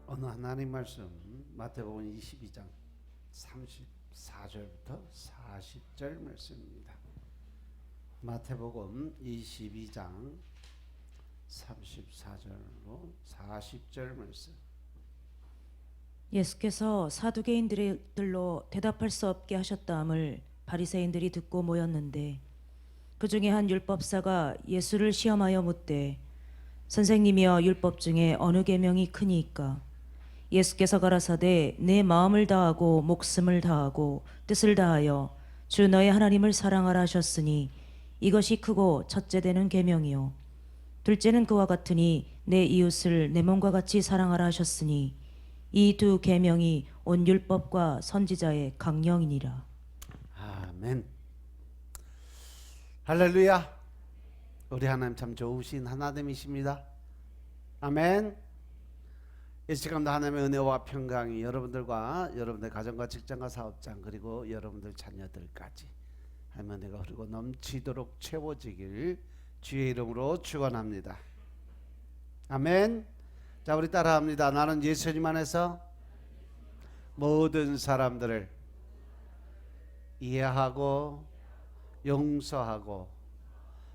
오늘 하나님 말씀 마태복음 22장 34절부터 40절 말씀입니다. 마태복음 22장 34절로 40절 말씀. 예수께서 사두개인들로 대답할 수 없게 하셨다함을 바리새인들이 듣고 모였는데 그 중에 한 율법사가 예수를 시험하여 묻되 선생님이여 율법 중에 어느 계명이 크니이까? 예수께서 가라사대 내 마음을 다하고 목숨을 다하고 뜻을 다하여 주 너의 하나님을 사랑하라 하셨으니 이것이 크고 첫째 되는 계명이요 둘째는 그와 같으니 내 이웃을 내 몸과 같이 사랑하라 하셨으니 이 두 계명이 온 율법과 선지자의 강령이니라. 아멘. 할렐루야. 우리 하나님 참 좋으신 하나님이십니다. 아멘. 이 시간도 하나님의 은혜와 평강이 여러분들과 여러분들 가정과 직장과 사업장 그리고 여러분들 자녀들까지 하나님의 은혜가 흐르고 넘치도록 채워지길 주의 이름으로 축원합니다. 아멘. 자, 우리 따라합니다. 나는 예수님 안에서 모든 사람들을 이해하고 용서하고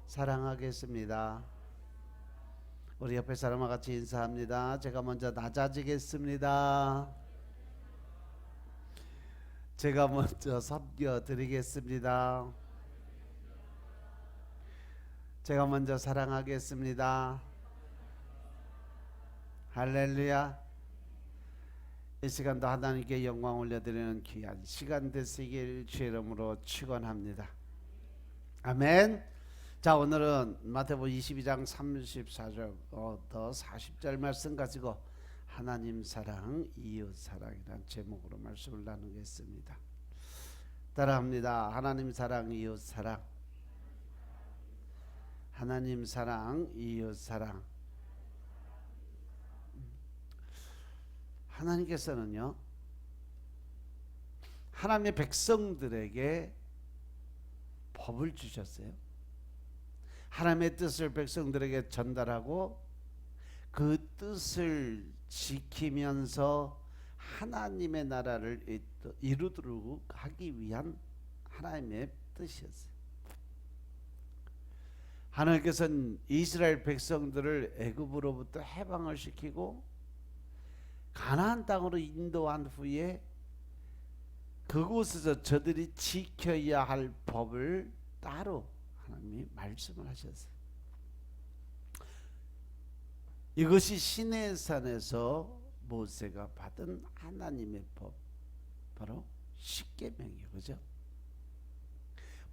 사랑하겠습니다. 우리 옆에 사람과 같이 인사합니다. 제가 먼저 낮아지겠습니다. 제가 먼저 섬겨드리겠습니다. 제가 먼저 사랑하겠습니다. 할렐루야. 이 시간도 하나님께 영광 올려드리는 귀한 시간 되시길 주의 이름으로 축원합니다. 아멘. 자, 오늘은 마태복음 22장 34절부터 40절 말씀 가지고 하나님 사랑, 이웃 사랑이라는 제목으로 말씀을 나누겠습니다. 따라합니다. 하나님 사랑, 이웃 사랑. 하나님 사랑, 이웃 사랑. 하나님께서는요, 하나님의 백성들에게 법을 주셨어요. 하나님의 뜻을 백성들에게 전달하고 그 뜻을 지키면서 하나님의 나라를 이루도록 하기 위한 하나님의 뜻이었어요. 하나님께서는 이스라엘 백성들을 애굽으로부터 해방을 시키고 가나안 땅으로 인도한 후에 그곳에서 저들이 지켜야 할 법을 따로 하나님이 말씀을 하셨어요. 이것이 시내산에서 모세가 받은 하나님의 법, 바로 십계명이에요. 그죠?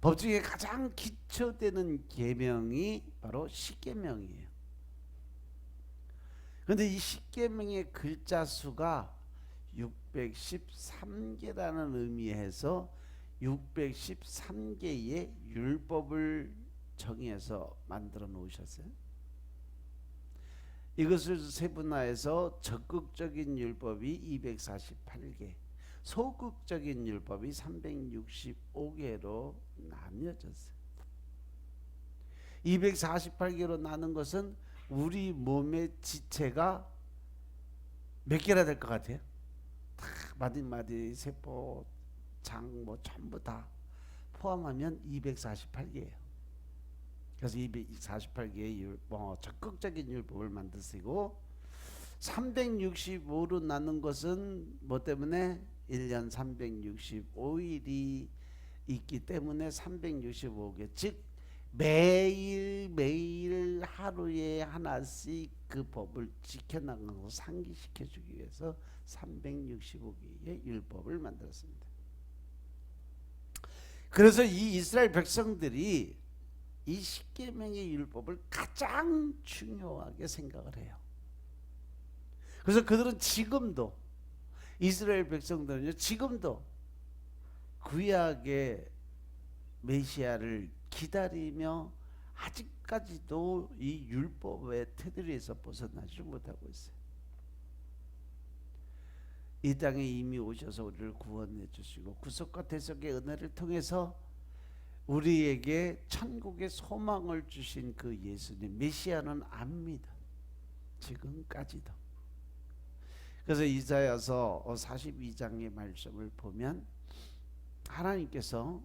법 중에 가장 기초되는 계명이 바로 십계명이에요. 그런데 이 십계명의 글자 수가 613개라는 의미에서 613개의 율법을 정해서 만들어 놓으셨어요. 이것을 세분화해서 적극적인 율법이 248개, 소극적인 율법이 365개로 나뉘어졌어요. 248개로 나눈 것은 우리 몸의 지체가 몇 개나 될 것 같아요? 다 마디마디 세포 장 뭐 전부 다 포함하면 248개예요. 그래서 248개의 적극적인 율법을 만드시고 365로 나눈 것은 뭐 때문에 1년 365일이 있기 때문에 365개, 즉 매일 하루에 하나씩 그 법을 지켜나가고 상기시켜주기 위해서 365개의 율법을 만들었습니다. 그래서 이 이스라엘 백성들이 이 십계명의 율법을 가장 중요하게 생각을 해요. 그래서 그들은 지금도, 이스라엘 백성들은요, 지금도 구약의 메시아를 기다리며 아직까지도 이 율법의 테두리에서 벗어나지 못하고 있어요. 이 땅에 이미 오셔서 우리를 구원해 주시고 구속과 대속의 은혜를 통해서 우리에게 천국의 소망을 주신 그 예수님 메시아는 압니다. 지금까지도. 그래서 이사야서 42장의 말씀을 보면 하나님께서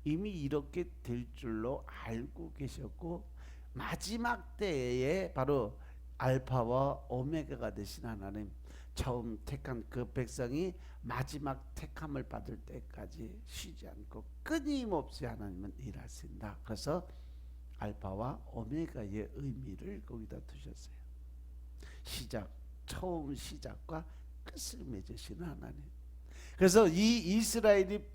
이미 이렇게 될 줄로 알고 계셨고 마지막 때에 바로 알파와 오메가가 되신 하나님, 처음 택한 그 백성이 마지막 택함을 받을 때까지 쉬지 않고 끊임없이 하나님은 일하신다. 그래서 알파와 오메가의 의미를 거기다 두셨어요. 시작, 처음 시작과 끝을 맺으시는 하나님. 그래서 이 이스라엘의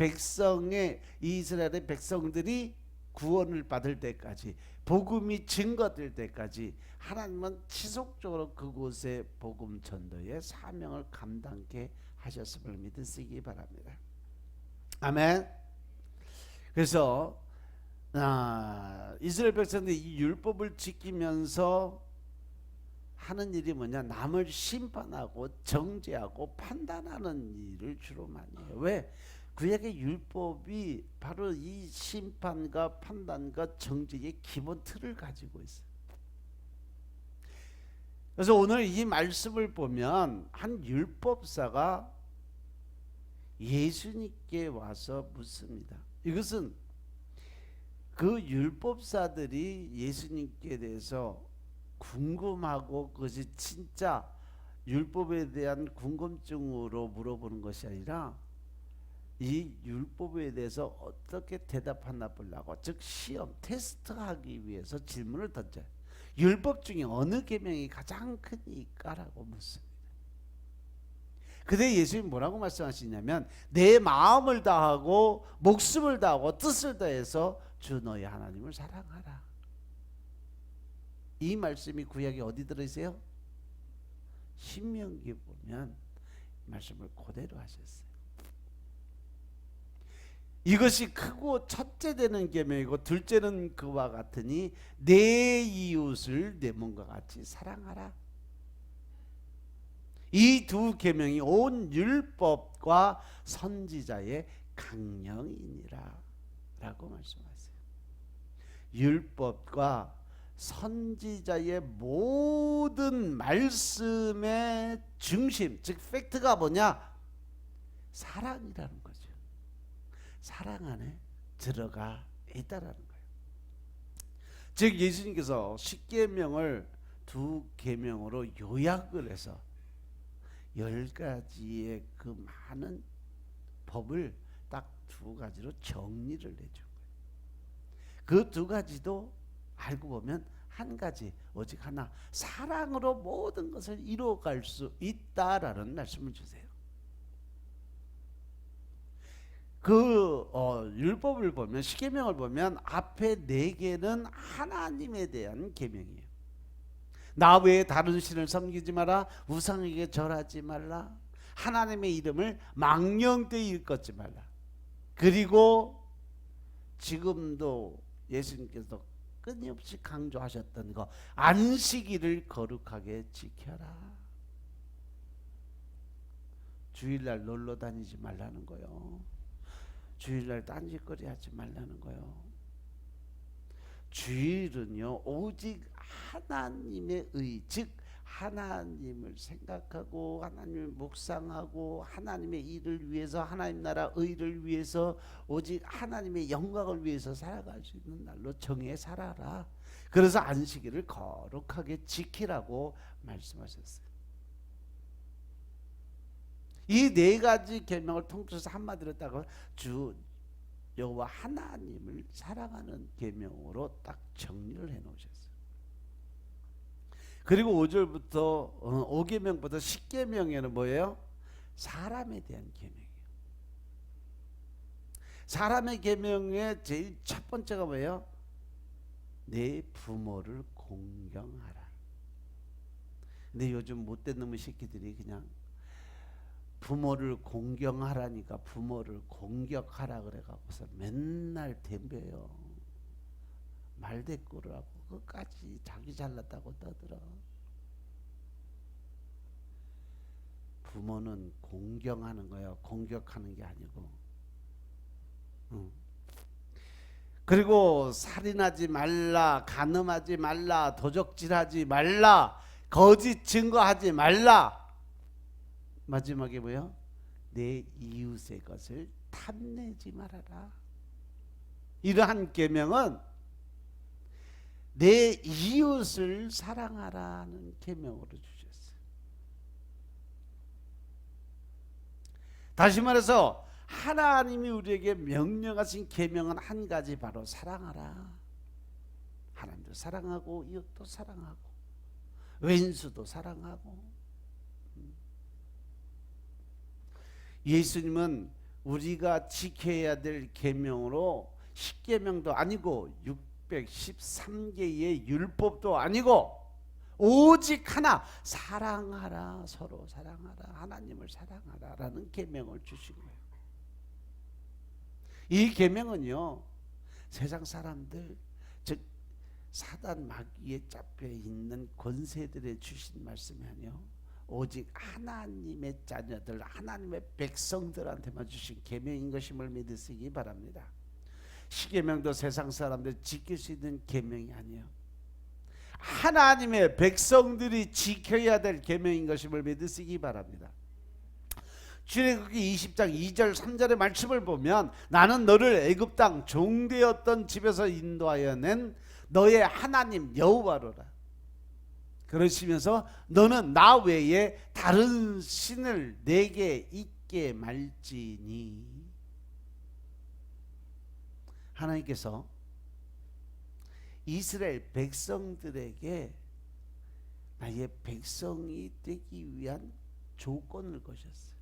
백성들이 구원을 받을 때까지, 복음이 증거될 때까지 하나님은 지속적으로 그곳의 복음 전도의 사명을 감당케 하셨음을 믿으시기 바랍니다. 아멘. 그래서 이스라엘 백성들이 이 율법을 지키면서 하는 일이 뭐냐? 남을 심판하고 정죄하고 판단하는 일을 주로 많이 해요. 왜? 구약의 율법이 바로 이 심판과 판단과 정죄의 기본 틀을 가지고 있어요. 그래서 오늘 이 말씀을 보면 한 율법사가 예수님께 와서 묻습니다. 이것은 그 율법사들이 예수님께 대해서 궁금하고 그것이 진짜 율법에 대한 궁금증으로 물어보는 것이 아니라 이 율법에 대해서 어떻게 대답하나 보려고, 즉 시험, 테스트하기 위해서 질문을 던져요. 율법 중에 어느 계명이 가장 크니까라고 묻습니다. 그때 예수님이 뭐라고 말씀하시냐면 내 마음을 다하고 목숨을 다하고 뜻을 다해서 주 너의 하나님을 사랑하라. 이 말씀이 구약에 어디 들어있어요? 신명기에 보면 말씀을 그대로 하셨어요. 이것이 크고 첫째 되는 계명이고 둘째는 그와 같으니 내 이웃을 내 몸과 같이 사랑하라. 이 두 계명이 온 율법과 선지자의 강령이니라 라고 말씀하세요. 율법과 선지자의 모든 말씀의 중심, 즉 팩트가 뭐냐? 사랑이라는 거죠. 사랑 안에 들어가 있다라는 거예요. 즉 예수님께서 십계명을 두 계명으로 요약을 해서 10가지의 그 많은 법을 딱 두 가지로 정리를 해준 거예요. 그 두 가지도 알고 보면 한 가지, 오직 하나, 사랑으로 모든 것을 이루어갈 수 있다라는 말씀을 주세요. 그 율법을 보면, 십계명을 보면 앞에 4개는 하나님에 대한 계명이에요. 나 외에 다른 신을 섬기지 마라, 우상에게 절하지 말라, 하나님의 이름을 망령되이 일컫지 말라. 그리고 지금도 예수님께서 끊임없이 강조하셨던 거, 안식일을 거룩하게 지켜라. 주일날 놀러 다니지 말라는 거요. 주일날 딴짓거리 하지 말라는 거요. 주일은요 오직 하나님의 의, 즉 하나님을 생각하고 하나님을 묵상하고 하나님의 일을 위해서, 하나님 나라 의를 위해서, 오직 하나님의 영광을 위해서 살아갈 수 있는 날로 정해 살아라. 그래서 안식일을 거룩하게 지키라고 말씀하셨어요. 이 4가지 계명을 통틀어서 한마디로 딱 주 여호와 하나님을 사랑하는 계명으로 딱 정리를 해 놓으셨어요. 그리고 5절부터 5계명부터 10계명에는 뭐예요? 사람에 대한 계명이에요. 사람의 계명의 제일 첫 번째가 뭐예요? 내 부모를 공경하라. 근데 요즘 못된 놈의 새끼들이 그냥 부모를 공경하라니까 부모를 공격하라 그래갖고서 맨날 덤벼요. 말대꾸를 하고 끝까지 자기 잘났다고 떠들어. 부모는 공경하는 거예요. 공격하는 게 아니고. 그리고 살인하지 말라, 간음하지 말라, 도적질하지 말라, 거짓 증거하지 말라. 마지막에 뭐요? 내 이웃의 것을 탐내지 말아라. 이러한 계명은 내 이웃을 사랑하라는 계명으로 주셨어요. 다시 말해서 하나님이 우리에게 명령하신 계명은 한 가지, 바로 사랑하라. 하나님도 사랑하고 이웃도 사랑하고 왼수도 사랑하고. 예수님은 우리가 지켜야 될 계명으로 10계명도 아니고 613개의 율법도 아니고 오직 하나, 사랑하라. 서로 사랑하라. 하나님을 사랑하라라는 계명을 주신 거예요. 이 계명은요, 세상 사람들, 즉 사단 마귀에 잡혀 있는 권세들에 주신 말씀이 아니요, 오직 하나님의 자녀들, 하나님의 백성들한테만 주신 계명인 것임을 믿으시기 바랍니다. 십계명도 세상 사람들 지킬 수 있는 계명이 아니에요. 하나님의 백성들이 지켜야 될 계명인 것임을 믿으시기 바랍니다. 출애굽기 20장 2절 3절의 말씀을 보면, 나는 너를 애굽 땅 종되었던 집에서 인도하여 낸 너의 하나님 여호와로라. 그러시면서 너는 나 외에 다른 신을 내게 있게 말지니. 하나님께서 이스라엘 백성들에게 나의 백성이 되기 위한 조건을 거셨어요.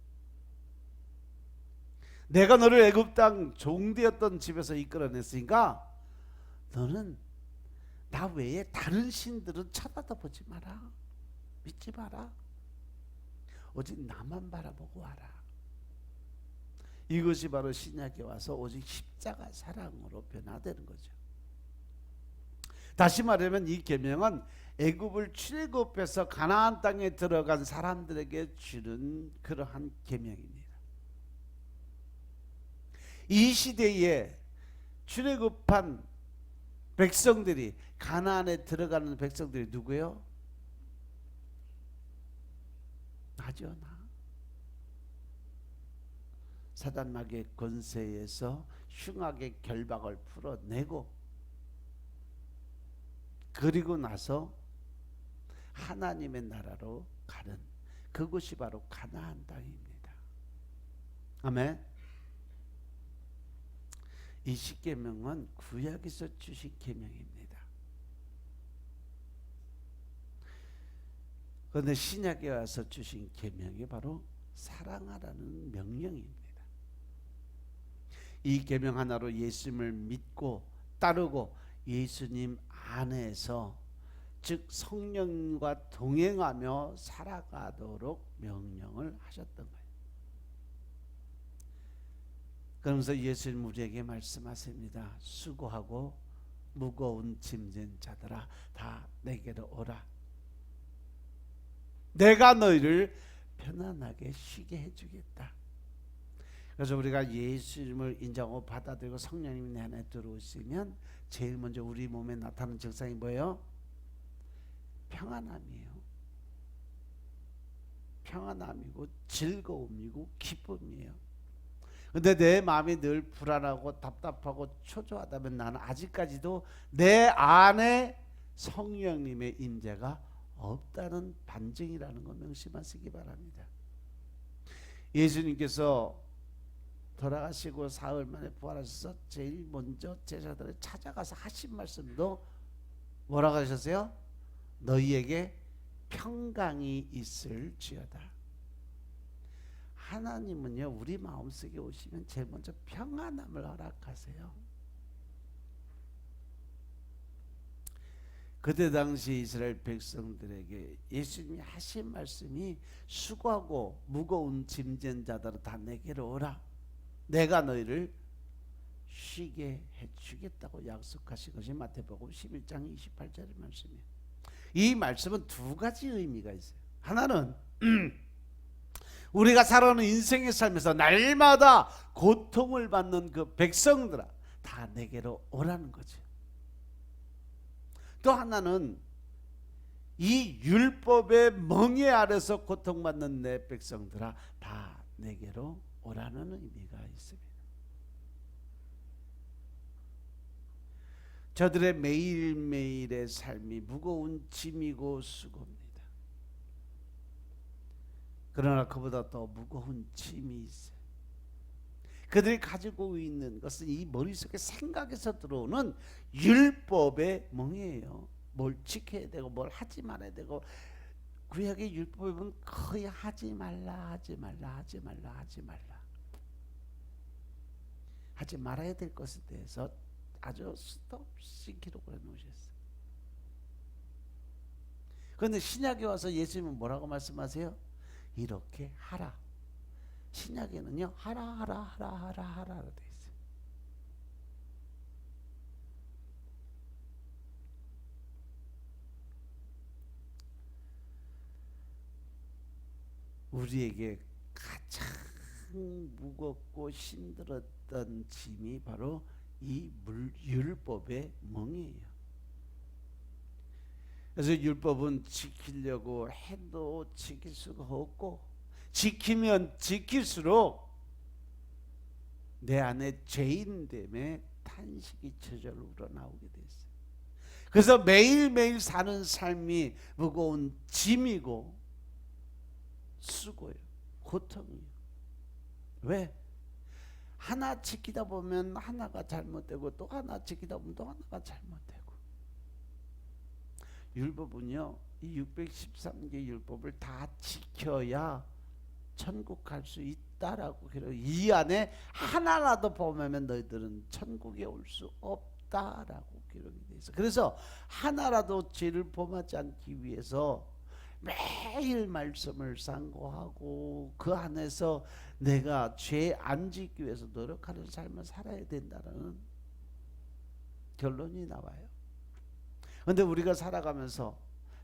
내가 너를 애굽 땅 종되었던 집에서 이끌어냈으니까 너는 나 외에 다른 신들은 쳐다도 보지 마라. 믿지 마라. 오직 나만 바라보고 와라. 이것이 바로 신약에 와서 오직 십자가 사랑으로 변화되는 거죠. 다시 말하면 이 계명은 애굽을 출애굽해서 가나안 땅에 들어간 사람들에게 주는 그러한 계명입니다. 이 시대에 출애굽한 백성들이, 가나안에 들어가는 백성들이 누구예요? 나죠, 나. 사단 마귀의 권세에서 흉악의 결박을 풀어내고, 그리고 나서 하나님의 나라로 가는 그곳이 바로 가나안 땅입니다. 아멘. 이 십계명은 구약에서 주신 계명입니다. 그런데 신약에 와서 주신 계명이 바로 사랑하라는 명령입니다. 이 계명 하나로 예수님을 믿고 따르고 예수님 안에서, 즉 성령과 동행하며 살아가도록 명령을 하셨던 거예요. 그러면서 예수님 우리에게 말씀하십니다. 수고하고 무거운 짐진 자들아, 다 내게로 오라. 내가 너희를 편안하게 쉬게 해주겠다. 그래서 우리가 예수님을 인정하고 받아들이고 성령님이 내 안에 들어오시면 제일 먼저 우리 몸에 나타나는 증상이 뭐예요? 평안함이에요. 평안함이고 즐거움이고 기쁨이에요. 근데 내 마음이 늘 불안하고 답답하고 초조하다면 나는 아직까지도 내 안에 성령님의 임재가 없다는 반증이라는 거 명심하시기 바랍니다. 예수님께서 돌아가시고 사흘 만에 부활하셔서 제일 먼저 제자들을 찾아가서 하신 말씀도 뭐라고 하셨어요? 너희에게 평강이 있을지어다. 하나님은요, 우리 마음속에 오시면 제일 먼저 평안함을 허락하세요. 그때 당시 이스라엘 백성들에게 예수님이 하신 말씀이 수고하고 무거운 짐진 자들은 다 내게로 오라. 내가 너희를 쉬게 해주겠다고 약속하신 것이 마태복음 11장 28절의 말씀이에요. 이 말씀은 두 가지 의미가 있어요. 하나는 우리가 살아오는 인생의 삶에서 날마다 고통을 받는 그 백성들아, 다 내게로 오라는 거죠. 또 하나는 이 율법의 멍에 아래서 고통받는 내 백성들아 다 내게로 오라는 의미가 있습니다. 저들의 매일매일의 삶이 무거운 짐이고 수고입니다. 그러나 그보다 더 무거운 짐이 있어요. 그들이 가지고 있는 것은 이 머릿속에 생각에서 들어오는 율법의 멍이에요. 뭘 지켜야 되고 뭘 하지 말아야 되고, 구약의 율법에 보면 거의 하지 말라 하지 말라 하지 말라 하지 말라, 하지 말아야 될 것에 대해서 아주 수없이 기록을 해놓으셨어요. 그런데 신약에 와서 예수님은 뭐라고 말씀하세요? 이렇게 하라. 신약에는요 하라 하라 하라 하라 하라 되어 있어요. 우리에게 가장 무겁고 힘들었던 짐이 바로 이 율법의 멍이에요. 그래서 율법은 지키려고 해도 지킬 수가 없고, 지키면 지킬수록 내 안에 죄인됨의 탄식이 저절로 우러나오게 됐어요. 그래서 매일매일 사는 삶이 무거운 짐이고 수고예요. 고통이에요. 왜? 하나 지키다 보면 하나가 잘못되고, 또 하나 지키다 보면 또 하나가 잘못되고. 율법은요, 이 613개 율법을 다 지켜야 천국 갈 수 있다라고 기록. 이 안에 하나라도 범하면 너희들은 천국에 올 수 없다라고 기록이 돼 있어. 그래서 하나라도 죄를 범하지 않기 위해서 매일 말씀을 상고하고 그 안에서 내가 죄 안 짓기 위해서 노력하는 삶을 살아야 된다는 결론이 나와요. 그런데 우리가 살아가면서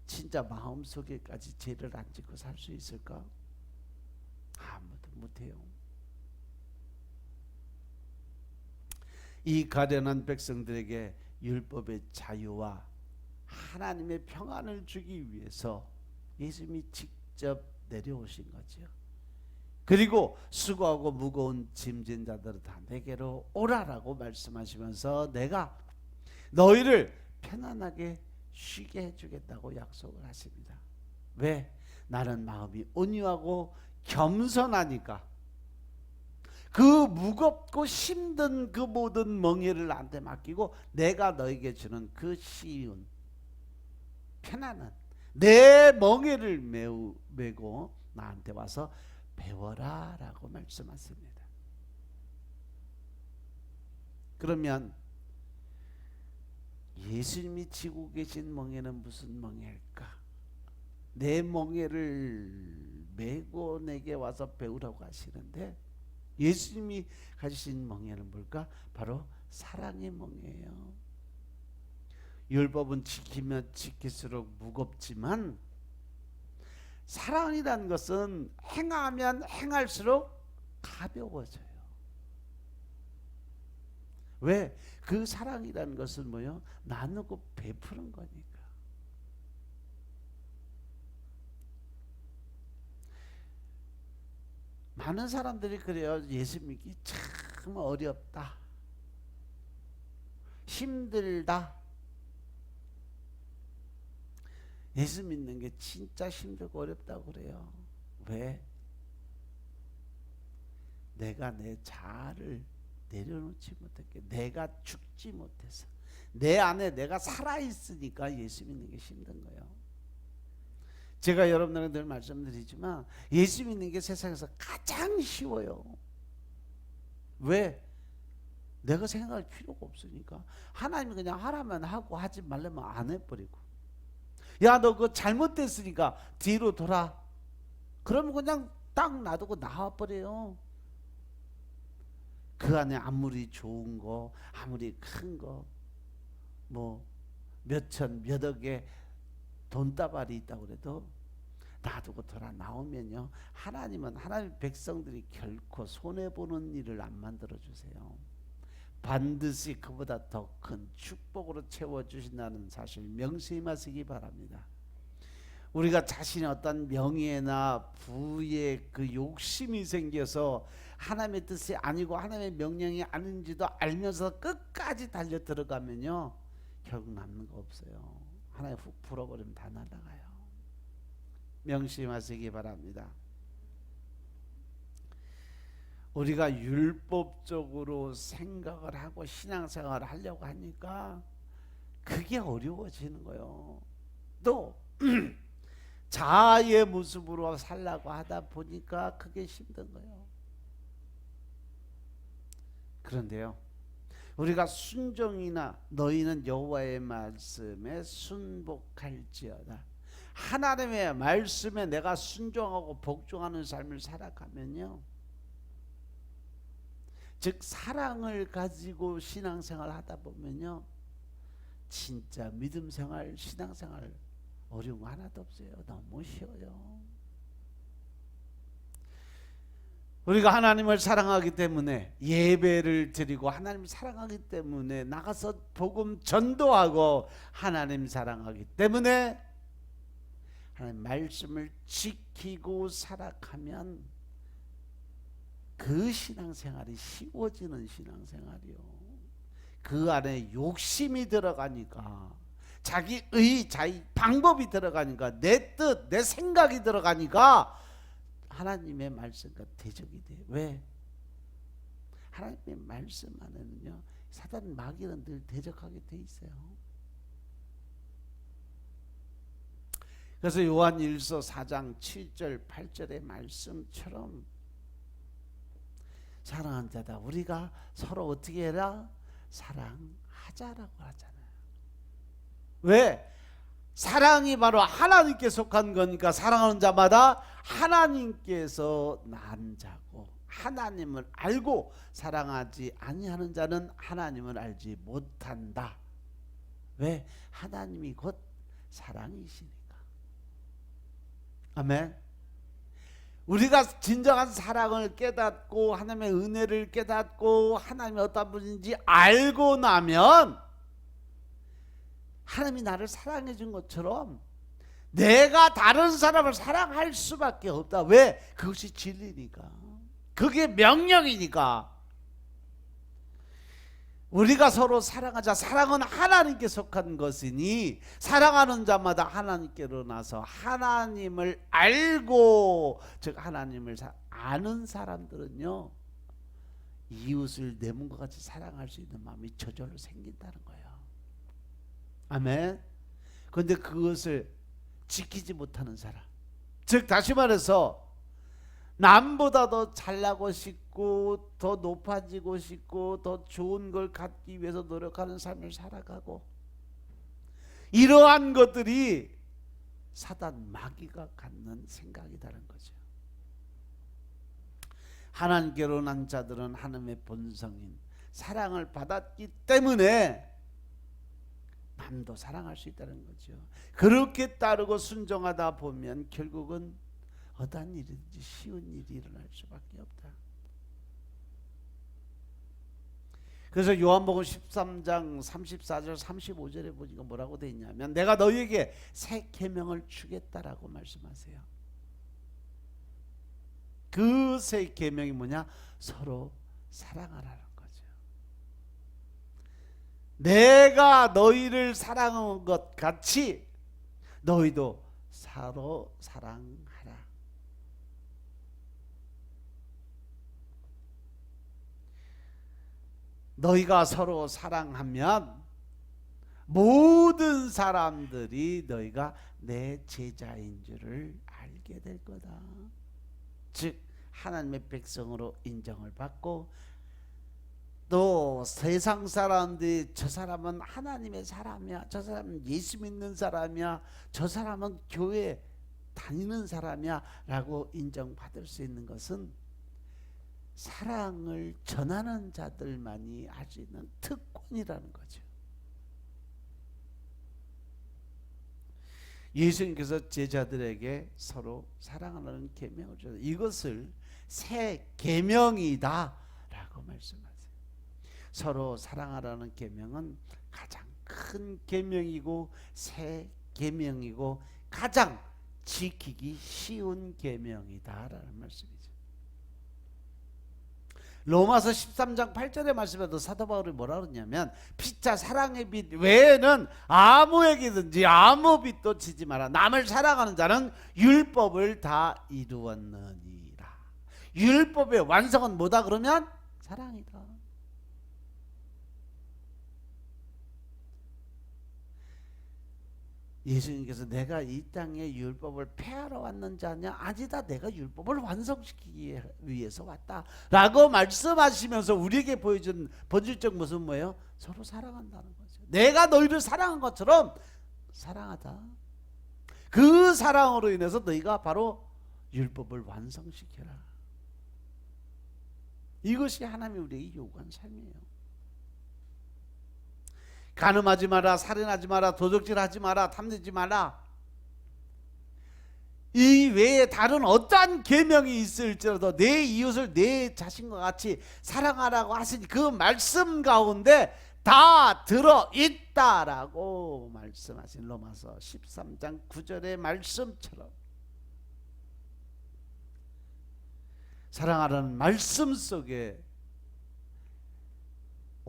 진짜 마음속에까지 죄를 안 짓고 살 수 있을까? 아무도 못해요. 이 가련한 백성들에게 율법의 자유와 하나님의 평안을 주기 위해서 예수님이 직접 내려오신 거죠. 그리고 수고하고 무거운 짐진 자들을 다 내게로 오라라고 말씀하시면서 내가 너희를 편안하게 쉬게 해주겠다고 약속을 하십니다. 왜? 나는 마음이 온유하고 겸손하니까. 그 무겁고 힘든 그 모든 멍에를 나한테 맡기고 내가 너에게 주는 그 쉬운 편안한 내 멍에를 메고 나한테 와서 배워라 라고 말씀하십니다. 그러면 예수님이 지고 계신 멍에는 무슨 멍에일까? 내 멍에를 메고 내게 와서 배우라고 하시는데, 예수님이 가지신 멍에는 뭘까? 바로 사랑의 멍에예요. 율법은 지키면 지킬수록 무겁지만 사랑이라는 것은 행하면 행할수록 가벼워져요. 왜? 그 사랑이라는 것은 뭐요? 나누고 베푸는 거니까. 많은 사람들이 그래요. 예수 믿기 참 어렵다, 힘들다. 예수 믿는 게 진짜 힘들고 어렵다고 그래요. 왜? 내가 내 자아를 내려놓지 못했게, 내가 죽지 못해서, 내 안에 내가 살아있으니까 예수 믿는 게 힘든 거예요. 제가 여러분들에게 늘 말씀드리지만 예수 믿는 게 세상에서 가장 쉬워요. 왜? 내가 생각할 필요가 없으니까. 하나님이 그냥 하라면 하고 하지 말라면 안 해버리고, 야 너 그거 잘못됐으니까 뒤로 돌아, 그러면 그냥 딱 놔두고 나와버려요. 그 안에 아무리 좋은 거, 아무리 큰 거, 뭐 몇천 몇억의 돈다발이 있다고 그래도 놔두고 돌아 나오면요, 하나님은 하나님 백성들이 결코 손해보는 일을 안 만들어 주세요. 반드시 그보다 더 큰 축복으로 채워주신다는 사실 명심하시기 바랍니다. 우리가 자신의 어떤 명예나 부의 그 욕심이 생겨서 하나님의 뜻이 아니고 하나님의 명령이 아닌지도 알면서 끝까지 달려 들어가면요, 결국 남는 거 없어요. 하나님 훅 불어버리면 다 날아가요. 명심하시기 바랍니다. 우리가 율법적으로 생각을 하고 신앙생활을 하려고 하니까 그게 어려워지는 거예요. 또 자아의 모습으로 살려고 하다 보니까 그게 힘든 거예요. 그런데요, 우리가 순종이나 너희는 여호와의 말씀에 순복할지어다, 하나님의 말씀에 내가 순종하고 복종하는 삶을 살아가면요, 즉 사랑을 가지고 신앙생활 하다 보면요, 진짜 믿음생활, 신앙생활 어려운 거 하나도 없어요. 너무 쉬워요. 우리가 하나님을 사랑하기 때문에 예배를 드리고 하나님을 사랑하기 때문에 나가서 복음 전도하고 하나님 사랑하기 때문에 하나님 말씀을 지키고 살아가면 그 신앙생활이 쉬워지는 신앙생활이요. 그 안에 욕심이 들어가니까, 자기의 자기 방법이 들어가니까, 내 뜻, 내 생각이 들어가니까 하나님의 말씀과 대적이 돼. 왜? 하나님의 말씀 안에는요, 사단 마귀는 늘 대적하게 돼 있어요. 그래서 요한일서 4장 7절 8절의 말씀처럼 사랑하는 자다, 우리가 서로 어떻게 해라? 사랑하자라고 하잖아요. 왜? 사랑이 바로 하나님께 속한 거니까 사랑하는 자마다 하나님께서 난 자고, 하나님을 알고 사랑하지 아니하는 자는 하나님을 알지 못한다. 왜? 하나님이 곧 사랑이시니까. 아멘. 우리가 진정한 사랑을 깨닫고 하나님의 은혜를 깨닫고 하나님이 어떤 분인지 알고 나면 하나님이 나를 사랑해 준 것처럼 내가 다른 사람을 사랑할 수밖에 없다. 왜? 그것이 진리니까. 그게 명령이니까. 우리가 서로 사랑하자. 사랑은 하나님께 속한 것이니 사랑하는 자마다 하나님께로 나서 하나님을 알고, 즉 하나님을 아는 사람들은요, 이웃을 내 몸과 같이 사랑할 수 있는 마음이 저절로 생긴다는 거예요. 아멘. 그런데 그것을 지키지 못하는 사람, 즉 다시 말해서 남보다 더 잘나고 싶고 더 높아지고 싶고 더 좋은 걸 갖기 위해서 노력하는 삶을 살아가고, 이러한 것들이 사단 마귀가 갖는 생각이라는 거죠. 하나님께로 난 자들은 하나님의 본성인 사랑을 받았기 때문에 남도 사랑할 수 있다는 거죠. 그렇게 따르고 순종하다 보면 결국은 어떠한 일인지 쉬운 일이 일어날 수밖에 없다. 그래서 요한복음 13장 34절 35절에 보니까 뭐라고 되어 있냐면, 내가 너희에게 새 계명을 주겠다라고 말씀하세요. 그 새 계명이 뭐냐? 서로 사랑하라는 거죠. 내가 너희를 사랑한 것 같이 너희도 서로 사랑하라. 너희가 서로 사랑하면 모든 사람들이 너희가 내 제자인 줄을 알게 될 거다. 즉 하나님의 백성으로 인정을 받고, 또 세상 사람들이 저 사람은 하나님의 사람이야, 저 사람은 예수 믿는 사람이야, 저 사람은 교회 다니는 사람이야 라고 인정받을 수 있는 것은 사랑을 전하는 자들만이 할 수 있는 특권이라는 거죠. 예수님께서 제자들에게 서로 사랑하는 계명을 주셨다. 이것을 새 계명이다 라고 말씀하세요. 서로 사랑하라는 계명은 가장 큰 계명이고 새 계명이고 가장 지키기 쉬운 계명이다라는 말씀이죠. 로마서 13장 8절의 말씀에도 사도 바울이 뭐라 그러냐면 피차 사랑의 빛 외에는 아무에게든지 아무 빛도 지지 마라. 남을 사랑하는 자는 율법을 다 이루었느니라. 율법의 완성은 뭐다 그러면 사랑이다. 예수님께서 내가 이 땅에 율법을 폐하러 왔는 자냐? 아니다. 내가 율법을 완성시키기 위해서 왔다 라고 말씀하시면서 우리에게 보여준 본질적 모습은 뭐예요? 서로 사랑한다는 거죠. 내가 너희를 사랑한 것처럼 사랑하자. 그 사랑으로 인해서 너희가 바로 율법을 완성시켜라. 이것이 하나님이 우리에게 요구한 삶이에요. 간음하지 마라, 살인하지 마라, 도적질하지 마라, 탐내지 마라. 이 외에 다른 어떠한 계명이 있을지라도 내 이웃을 내 자신과 같이 사랑하라고 하시니 그 말씀 가운데 다 들어있다라고 말씀하신 로마서 13장 9절의 말씀처럼 사랑하라는 말씀 속에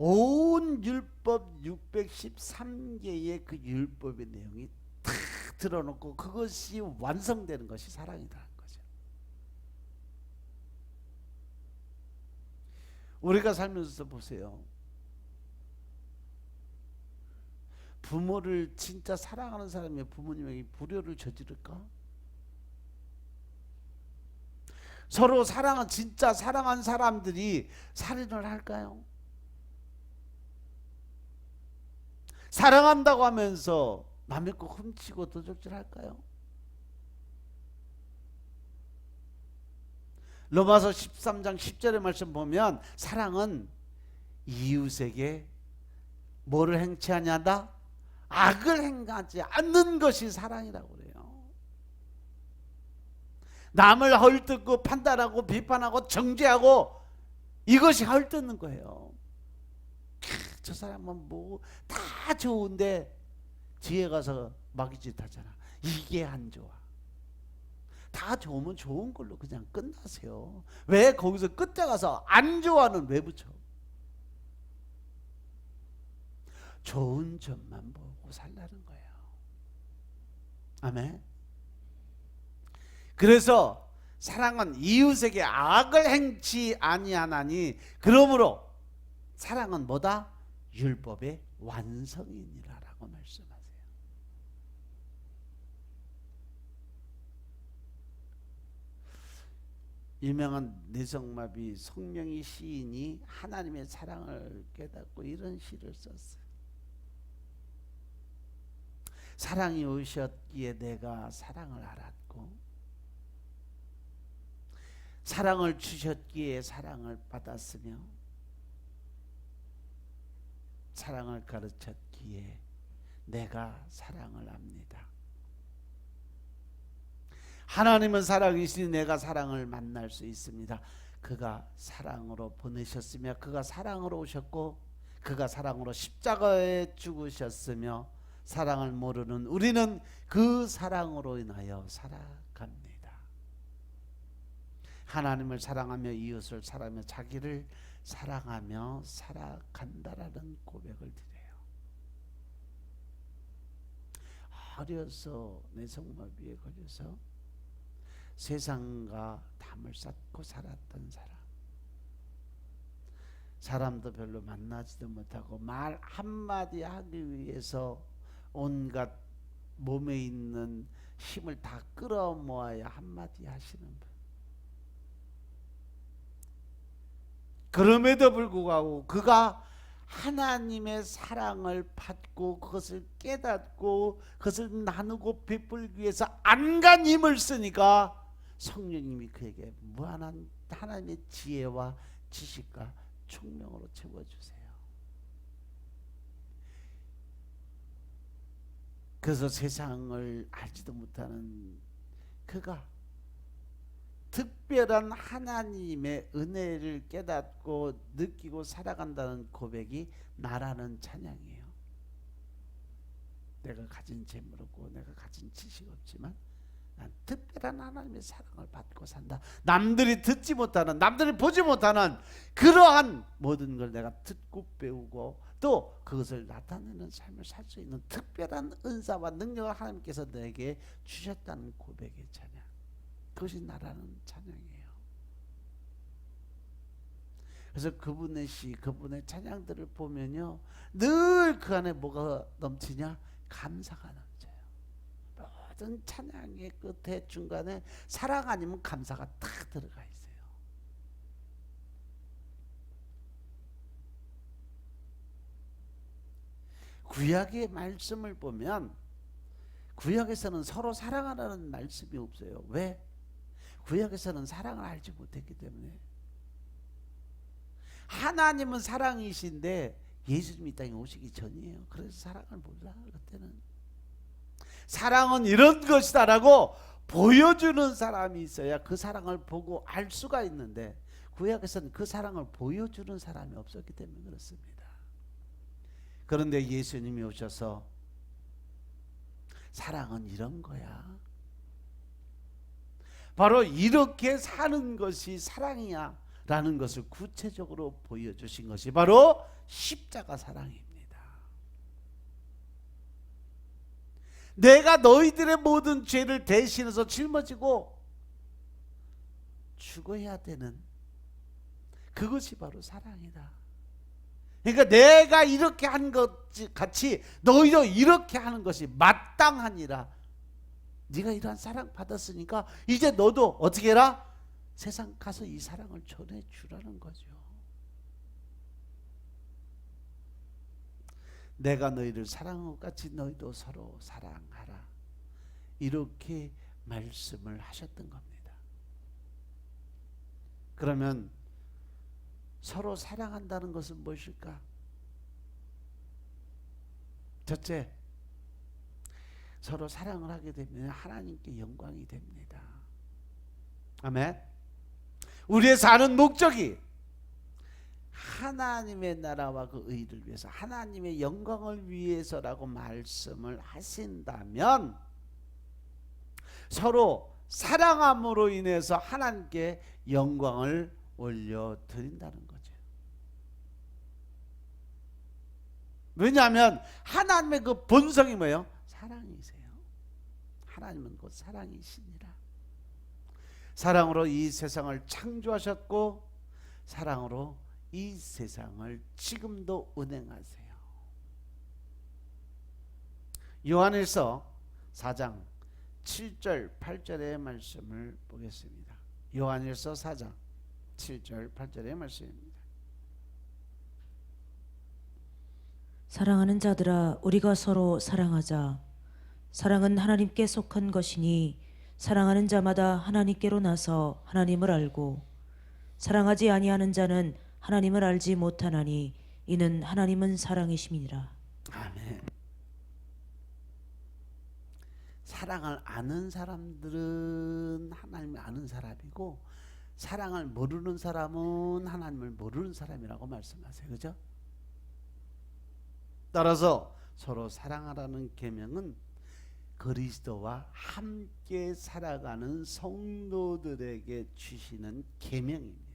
온 율법 613개의 그 율법의 내용이 다 들어놓고 그것이 완성되는 것이 사랑이라는 거죠. 우리가 살면서 보세요. 부모를 진짜 사랑하는 사람이 부모님에게 불효를 저지를까? 서로 진짜 사랑한 사람들이 살인을 할까요? 사랑한다고 하면서 남의 거 훔치고 도적질 할까요? 로마서 13장 10절의 말씀 보면 사랑은 이웃에게 뭐를 행치 아니한다? 악을 행하지 않는 것이 사랑이라고 그래요. 남을 헐뜯고 판단하고 비판하고 정죄하고 이것이 헐뜯는 거예요. 저 사람은 뭐 다 좋은데 뒤에 가서 마귀짓 하잖아. 이게 안 좋아. 다 좋으면 좋은 걸로 그냥 끝나세요. 왜 거기서 끝에 가서 안 좋아는 왜 붙여? 좋은 점만 보고 살라는 거예요. 아멘. 그래서 사랑은 이웃에게 악을 행치 아니하나니 그러므로 사랑은 뭐다? 율법의 완성이니라라고 말씀하세요. 유명한 뇌성마비 송명희 시인이 하나님의 사랑을 깨닫고 이런 시를 썼어요. 사랑이 오셨기에 내가 사랑을 알았고 사랑을 주셨기에 사랑을 받았으며 사랑을 가르쳤기에 내가 사랑을 압니다. 하나님은 사랑이시니 내가 사랑을 만날 수 있습니다. 그가 사랑으로 보내셨으며 그가 사랑으로 오셨고 그가 사랑으로 십자가에 죽으셨으며 사랑을 모르는 우리는 그 사랑으로 인하여 살아갑니다. 하나님을 사랑하며 이웃을 사랑하며 자기를 사랑하며 살아간다라는 고백을 드려요. 어려서 뇌성마비에 걸려서 세상과 담을 쌓고 살았던 사람도 별로 만나지도 못하고 말 한마디 하기 위해서 온갖 몸에 있는 힘을 다 끌어모아야 한마디 하시는 분. 그럼에도 불구하고 그가 하나님의 사랑을 받고 그것을 깨닫고 그것을 나누고 베풀기 위해서 안간 힘을 쓰니까 성령님이 그에게 무한한 하나님의 지혜와 지식과 총명으로 채워주세요. 그래서 세상을 알지도 못하는 그가 특별한 하나님의 은혜를 깨닫고 느끼고 살아간다는 고백이 나라는 찬양이에요. 내가 가진 재물 없고 내가 가진 지식 없지만 난 특별한 하나님의 사랑을 받고 산다. 남들이 듣지 못하는, 남들이 보지 못하는 그러한 모든 걸 내가 듣고 배우고 또 그것을 나타내는 삶을 살 수 있는 특별한 은사와 능력을 하나님께서 내게 주셨다는 고백의 찬양, 그것이 나라는 찬양이에요. 그래서 그분의 시, 그분의 찬양들을 보면요, 늘 그 안에 뭐가 넘치냐? 감사가 넘쳐요. 모든 찬양의 끝에 중간에 사랑 아니면 감사가 딱 들어가 있어요. 구약의 말씀을 보면 구약에서는 서로 사랑하라는 말씀이 없어요. 왜? 구약에서는 사랑을 알지 못했기 때문에. 하나님은 사랑이신데 예수님이 땅에 오시기 전이에요. 그래서 사랑을 몰라. 그때는 사랑은 이런 것이다라고 보여주는 사람이 있어야 그 사랑을 보고 알 수가 있는데, 구약에서는 그 사랑을 보여주는 사람이 없었기 때문에 그렇습니다. 그런데 예수님이 오셔서 사랑은 이런 거야, 바로 이렇게 사는 것이 사랑이야 라는 것을 구체적으로 보여주신 것이 바로 십자가 사랑입니다. 내가 너희들의 모든 죄를 대신해서 짊어지고 죽어야 되는 그것이 바로 사랑이다. 그러니까 내가 이렇게 한 것 같이 너희도 이렇게 하는 것이 마땅하니라. 네가 이러한 사랑 받았으니까 이제 너도 어떻게 해라? 세상 가서 이 사랑을 전해주라는 거죠. 내가 너희를 사랑한 것 같이 너희도 서로 사랑하라, 이렇게 말씀을 하셨던 겁니다. 그러면 서로 사랑한다는 것은 무엇일까? 첫째, 서로 사랑을 하게 되면 하나님께 영광이 됩니다. 아멘. 우리의 사는 목적이 하나님의 나라와 그 의를 위해서, 하나님의 영광을 위해서라고 말씀을 하신다면 서로 사랑함으로 인해서 하나님께 영광을 올려드린다는 거죠. 왜냐하면 하나님의 그 본성이 뭐예요? 사랑이세요. 하나님은 곧 사랑이시니라. 사랑으로 이 세상을 창조하셨고 사랑으로 이 세상을 지금도 운행하세요. 요한일서 4장 7절 8절의 말씀을 보겠습니다. 요한일서 4장 7절 8절의 말씀입니다. 사랑하는 자들아, 우리가 서로 사랑하자. 사랑은 하나님께 속한 것이니 사랑하는 자마다 하나님께로 나서 하나님을 알고, 사랑하지 아니하는 자는 하나님을 알지 못하나니 이는 하나님은 사랑이심이니라. 아멘. 사랑을 아는 사람들은 하나님을 아는 사람이고, 사랑을 모르는 사람은 하나님을 모르는 사람이라고 말씀하세요. 그죠? 따라서 서로 사랑하라는 계명은 그리스도와 함께 살아가는 성도들에게 주시는 계명입니다.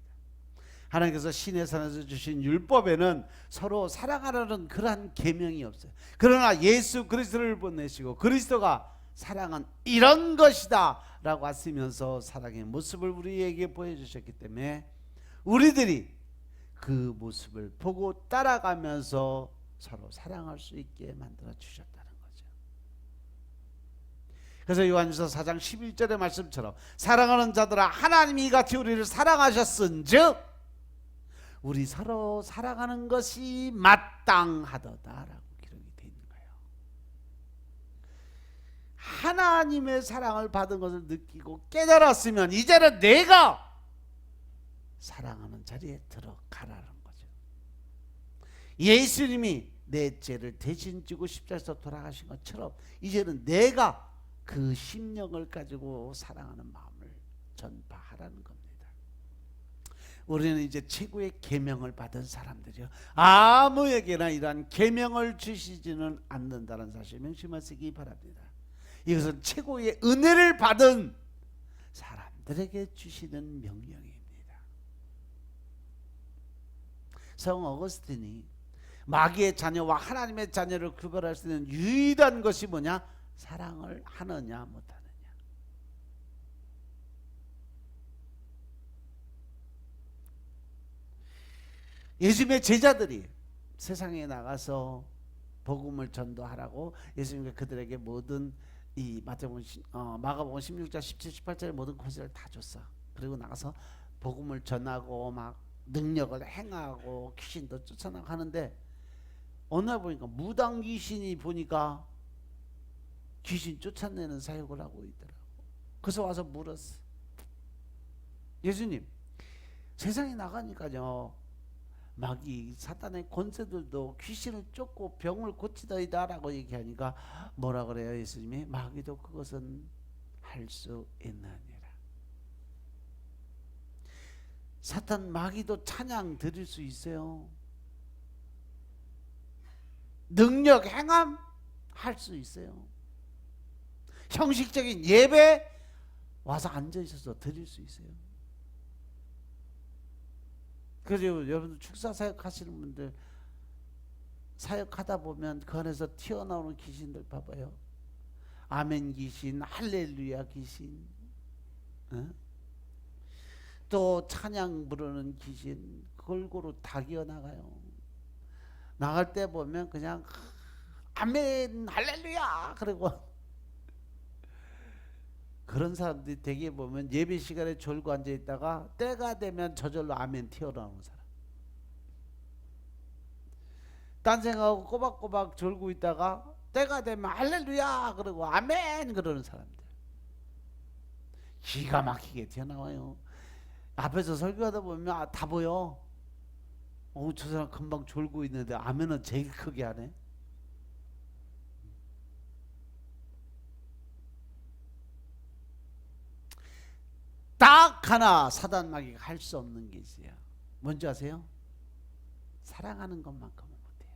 하나님께서 신의 산에서 주신 율법에는 서로 사랑하라는 그러한 계명이 없어요. 그러나 예수 그리스도를 보내시고 그리스도가 사랑은 이런 것이다 라고 하시면서 사랑의 모습을 우리에게 보여주셨기 때문에 우리들이 그 모습을 보고 따라가면서 서로 사랑할 수 있게 만들어 주셨다는 거죠. 그래서 요한일서 4장 11절의 말씀처럼 사랑하는 자들아, 하나님이 이같이 우리를 사랑하셨은즉 우리 서로 사랑하는 것이 마땅하도다라고 기록이 되어 있는 거예요. 하나님의 사랑을 받은 것을 느끼고 깨달았으면 이제는 내가 사랑하는 자리에 들어가라는 거죠. 예수님이 내 죄를 대신 지고 십자가에서 돌아가신 것처럼 이제는 내가 그 심령을 가지고 사랑하는 마음을 전파하라는 겁니다. 우리는 이제 최고의 계명을 받은 사람들이요, 아무에게나 이러한 계명을 주시지는 않는다는 사실 명심하시기 바랍니다. 이것은 최고의 은혜를 받은 사람들에게 주시는 명령입니다. 성 어거스틴이 마귀의 자녀와 하나님의 자녀를 구별할 수 있는 유일한 것이 뭐냐? 사랑을 하느냐 못하느냐. 예수님의 제자들이 세상에 나가서 복음을 전도하라고 예수님께 그들에게 모든 이 마가복음 16장 17, 18절의 모든 권세를 다 줬어. 그리고 나가서 복음을 전하고 막 능력을 행하고 귀신도 쫓아나고 하는데 어느 날 보니까 무당 귀신이 보니까 귀신 쫓아내는 사역을 하고 있더라고. 그래서 와서 물었어. 예수님, 세상에 나가니까요 마귀 사탄의 권세들도 귀신을 쫓고 병을 고치더이다라고 얘기하니까 뭐라 그래요? 예수님이 마귀도 그것은 할 수 있느니라. 사탄 마귀도 찬양 드릴 수 있어요. 능력 행함 할 수 있어요. 형식적인 예배 와서 앉아 있어서 드릴 수 있어요. 그래서 여러분들 축사 사역 하시는 분들 사역하다 보면 그 안에서 튀어나오는 귀신들 봐봐요. 아멘 귀신, 할렐루야 귀신, 또 찬양 부르는 귀신, 골고루 다 기어나가요. 나갈 때 보면 그냥 아멘 할렐루야 그리고 그런 사람들이 되게 보면 예배 시간에 졸고 앉아 있다가 때가 되면 저절로 아멘 튀어나오는 사람. 딴 생각하고 꼬박꼬박 졸고 있다가 때가 되면 할렐루야 그러고 아멘 그러는 사람들. 기가 막히게 튀어나와요. 앞에서 설교하다 보면 다 보여. 저 사람 금방 졸고 있는데 아멘은 제일 크게 하네. 딱 하나 사단 마귀가 할 수 없는 게 있어요. 뭔지 아세요? 사랑하는 것만큼은 못해요.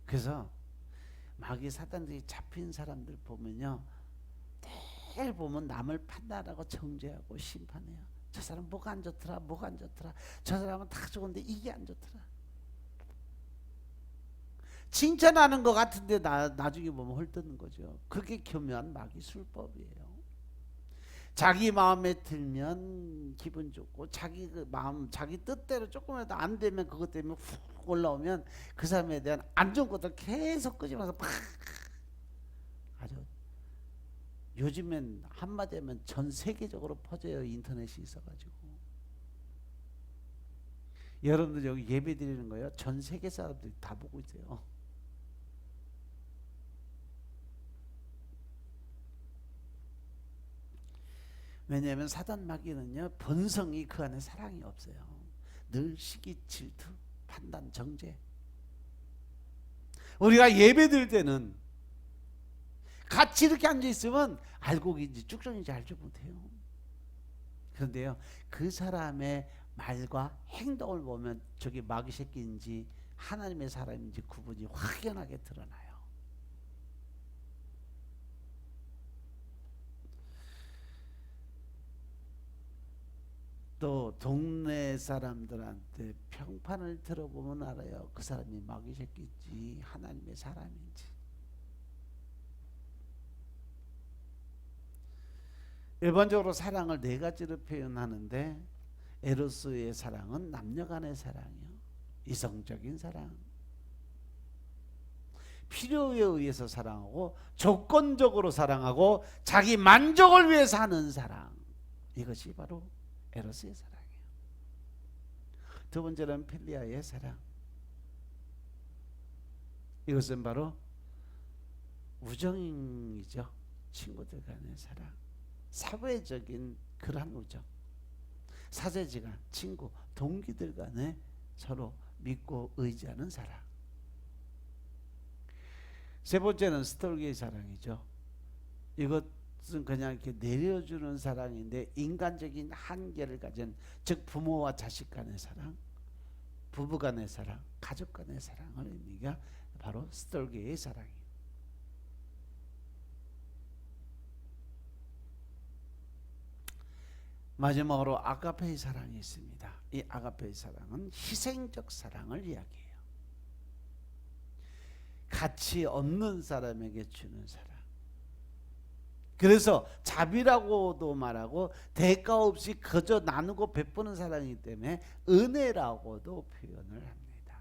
그래서 마귀 사단들이 잡힌 사람들 보면요, 늘 보면 남을 판단하고 정죄하고 심판해요. 저 사람 뭐가 안 좋더라, 뭐가 안 좋더라. 저 사람은 다 좋은데 이게 안 좋더라. 칭찬하는 것 같은데 나중에 보면 헐뜯는 거죠. 그게 교묘한 마귀 술법이에요. 자기 마음에 들면 기분 좋고 자기 그 마음 자기 뜻대로 조금이라도 안 되면 그것 때문에 훅 올라오면 그 사람에 대한 안 좋은 것들 계속 끄집어서 팍 아주 요즘엔 한마디 하면 전 세계적으로 퍼져요. 인터넷이 있어가지고. 여러분들 여기 예배 드리는 거예요. 전 세계 사람들이 다 보고 있어요. 왜냐하면 사단 마귀는요, 본성이 그 안에 사랑이 없어요. 늘 시기, 질투, 판단, 정죄. 우리가 예배 드릴 때는 같이 이렇게 앉아 있으면 알곡인지 쭉정인지 알지 못해요. 그런데요, 그 사람의 말과 행동을 보면 저게 마귀 새끼인지 하나님의 사람인지 구분이 확연하게 드러나요. 또 동네 사람들한테 평판을 들어보면 알아요. 그 사람이 마귀 새끼인지 하나님의 사람인지. 일반적으로 사랑을 네 가지로 표현하는데 에로스의 사랑은 남녀간의 사랑이요. 이성적인 사랑. 필요에 의해서 사랑하고 조건적으로 사랑하고 자기 만족을 위해서 하는 사랑. 이것이 바로 에로스의 사랑이에요. 두 번째는 필리아의 사랑. 이것은 바로 우정이죠. 친구들 간의 사랑. 사회적인 그러한 우정. 사제지간, 친구, 동기들 간에 서로 믿고 의지하는 사랑. 세 번째는 스톨기의 사랑이죠. 이것은 그냥 이렇게 내려주는 사랑인데 인간적인 한계를 가진, 즉 부모와 자식 간의 사랑, 부부 간의 사랑, 가족 간의 사랑을 의미가 바로 스톨기의 사랑이에요. 마지막으로 아가페의 사랑이 있습니다. 이 아가페의 사랑은 희생적 사랑을 이야기해요. 가치 없는 사람에게 주는 사랑. 그래서 자비라고도 말하고 대가 없이 그저 나누고 베푸는 사랑이기 때문에 은혜라고도 표현을 합니다.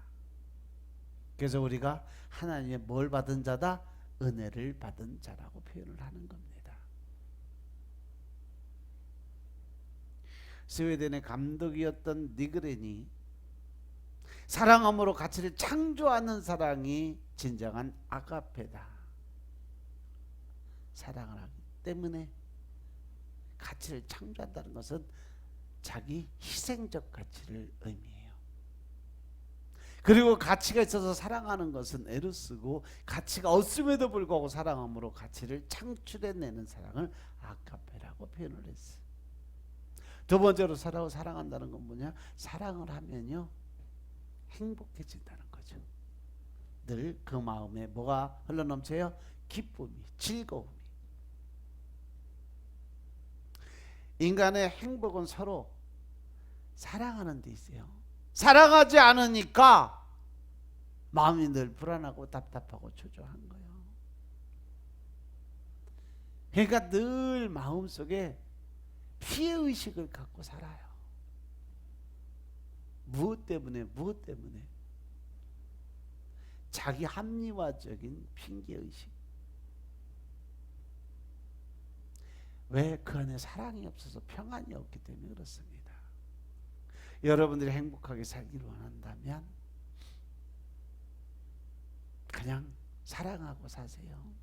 그래서 우리가 하나님의 뭘 받은 자다? 은혜를 받은 자라고 표현을 하는 겁니다. 스웨덴의 감독이었던 니그렌이 사랑함으로 가치를 창조하는 사랑이 진정한 아가페다. 사랑을 하기 때문에 가치를 창조한다는 것은 자기 희생적 가치를 의미해요. 그리고 가치가 있어서 사랑하는 것은 에로스고, 가치가 없음에도 불구하고 사랑함으로 가치를 창출해내는 사랑을 아가페라고 표현을 했어요. 두 번째로 사랑한다는 건 뭐냐? 사랑을 하면요 행복해진다는 거죠. 늘 그 마음에 뭐가 흘러넘쳐요? 기쁨이, 즐거움이. 인간의 행복은 서로 사랑하는 데 있어요. 사랑하지 않으니까 마음이 늘 불안하고 답답하고 초조한 거예요. 그러니까 늘 마음속에 피해의식을 갖고 살아요. 무엇 때문에? 자기 합리화적인 핑계의식. 왜? 그 안에 사랑이 없어서 평안이 없기 때문에 그렇습니다. 여러분들이 행복하게 살기를 원한다면 그냥 사랑하고 사세요.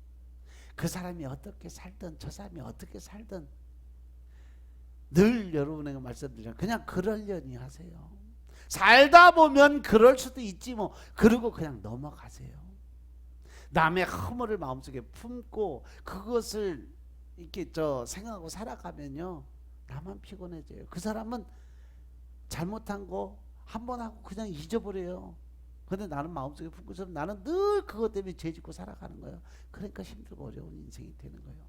그 사람이 어떻게 살든 저 사람이 어떻게 살든 늘 여러분에게 말씀드리잖아요. 그냥 그러려니 하세요. 살다 보면 그럴 수도 있지 뭐. 그러고 그냥 넘어가세요. 남의 허물을 마음속에 품고 그것을 이렇게 생각하고 살아가면요 나만 피곤해져요. 그 사람은 잘못한 거 한 번 하고 그냥 잊어버려요. 근데 나는 마음속에 품고 있으면 나는 늘 그것 때문에 죄짓고 살아가는 거예요. 그러니까 힘들고 어려운 인생이 되는 거예요.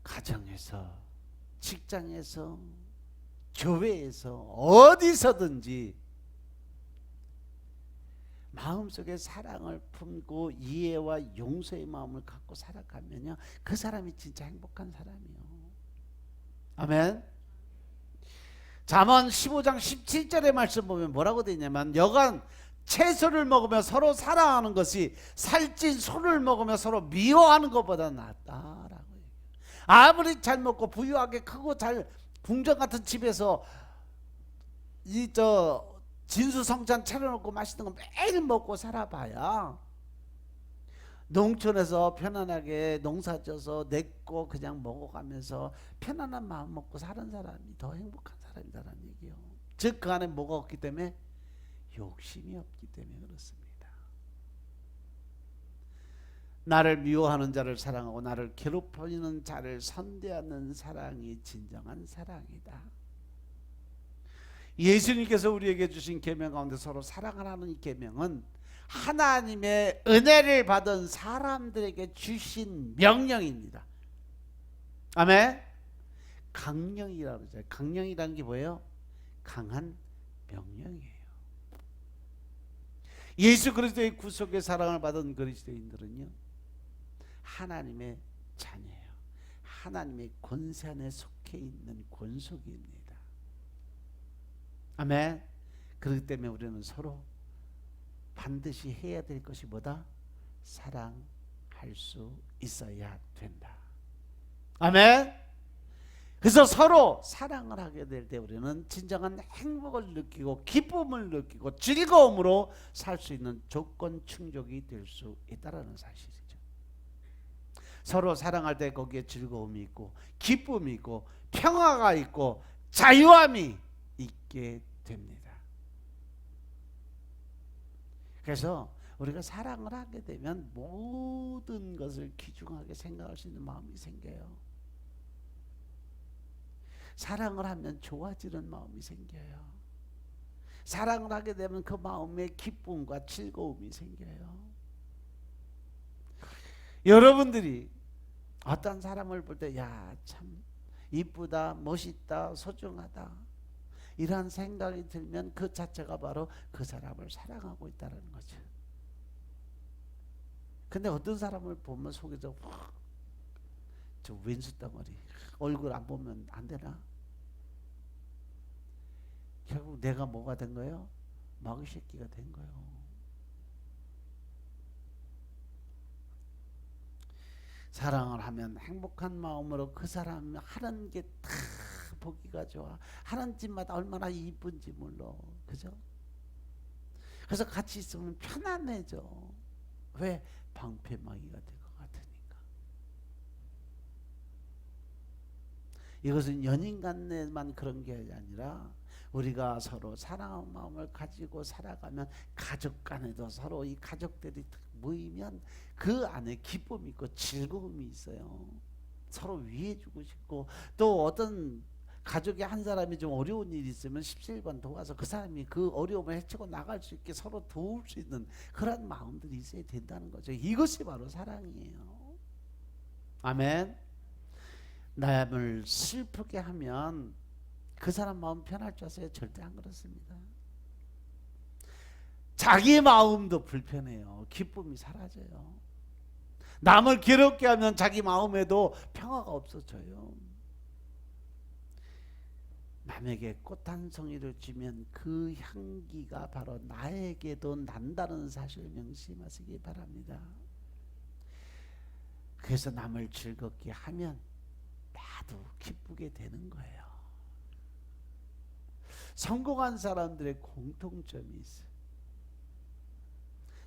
가정에서, 직장에서, 교회에서, 어디서든지 마음속에 사랑을 품고 이해와 용서의 마음을 갖고 살아가면요 그 사람이 진짜 행복한 사람이에요. 아멘. 잠언 15장 17절의 말씀 보면 뭐라고 되어 있냐면, 여간 채소를 먹으며 서로 사랑하는 것이 살찐 소를 먹으며 서로 미워하는 것보다 낫다라고. 아무리 잘 먹고 부유하게 크고 잘 궁전 같은 집에서 진수성찬 차려놓고 맛있는 거 매일 먹고 살아봐야 농촌에서 편안하게 농사져서 냈고 그냥 먹어가면서 편안한 마음 먹고 사는 사람이 더 행복한 사람이라는 얘기요. 즉 그 안에 뭐가 없기 때문에? 욕심이 없기 때문에 그렇습니다. 나를 미워하는 자를 사랑하고 나를 괴롭히는 자를 선대하는 사랑이 진정한 사랑이다. 예수님께서 우리에게 주신 계명 가운데 서로 사랑하라는 이 계명은 하나님의 은혜를 받은 사람들에게 주신 명령입니다. 아멘. 강령이라고 그러죠. 강령이라는 게 뭐예요? 강한 명령이에요. 예수 그리스도의 구속의 사랑을 받은 그리스도인들은요 하나님의 자녀예요. 하나님의 권세 안에 속해 있는 권속입니다. 아멘. 그렇기 때문에 우리는 서로 반드시 해야 될 것이 뭐다? 사랑할 수 있어야 된다. 아멘. 그래서 서로 사랑을 하게 될 때 우리는 진정한 행복을 느끼고 기쁨을 느끼고 즐거움으로 살 수 있는 조건 충족이 될 수 있다는 사실이죠. 서로 사랑할 때 거기에 즐거움이 있고 기쁨이 있고 평화가 있고 자유함이 있게 됩니다. 그래서 우리가 사랑을 하게 되면 모든 것을 귀중하게 생각할 수 있는 마음이 생겨요. 사랑을 하면 좋아지는 마음이 생겨요. 사랑을 하게 되면 그 마음에 기쁨과 즐거움이 생겨요. 여러분들이 어떤 사람을 볼 때 야, 참 이쁘다, 멋있다, 소중하다 이런 생각이 들면 그 자체가 바로 그 사람을 사랑하고 있다는 거죠. 근데 어떤 사람을 보면 속에서 저 왼수 덩어리 얼굴 안 보면 안 되나? 결국 내가 뭐가 된 거예요? 마귀 새끼가 된 거예요. 사랑을 하면 행복한 마음으로 그 사람이 하는 게 다 보기가 좋아. 하는 집마다 얼마나 이쁜지 몰라. 그죠? 그래서 같이 있으면 편안해져. 왜? 방패막이가 될 것 같으니까. 이것은 연인 간에만 그런 게 아니라 우리가 서로 사랑하는 마음을 가지고 살아가면 가족 간에도 서로 이 가족들이 모이면 그 안에 기쁨이 있고 즐거움이 있어요. 서로 위해주고 싶고, 또 어떤 가족의 한 사람이 좀 어려운 일이 있으면 십시일반 도와서 그 사람이 그 어려움을 헤치고 나갈 수 있게 서로 도울 수 있는 그런 마음들이 있어야 된다는 거죠. 이것이 바로 사랑이에요. 아멘. 남을 슬프게 하면 그 사람 마음 편할 줄 아세요? 절대 안 그렇습니다. 자기 마음도 불편해요. 기쁨이 사라져요. 남을 괴롭게 하면 자기 마음에도 평화가 없어져요. 남에게 꽃 한 송이를 주면 그 향기가 바로 나에게도 난다는 사실을 명심하시기 바랍니다. 그래서 남을 즐겁게 하면 나도 기쁘게 되는 거예요. 성공한 사람들의 공통점이 있어요.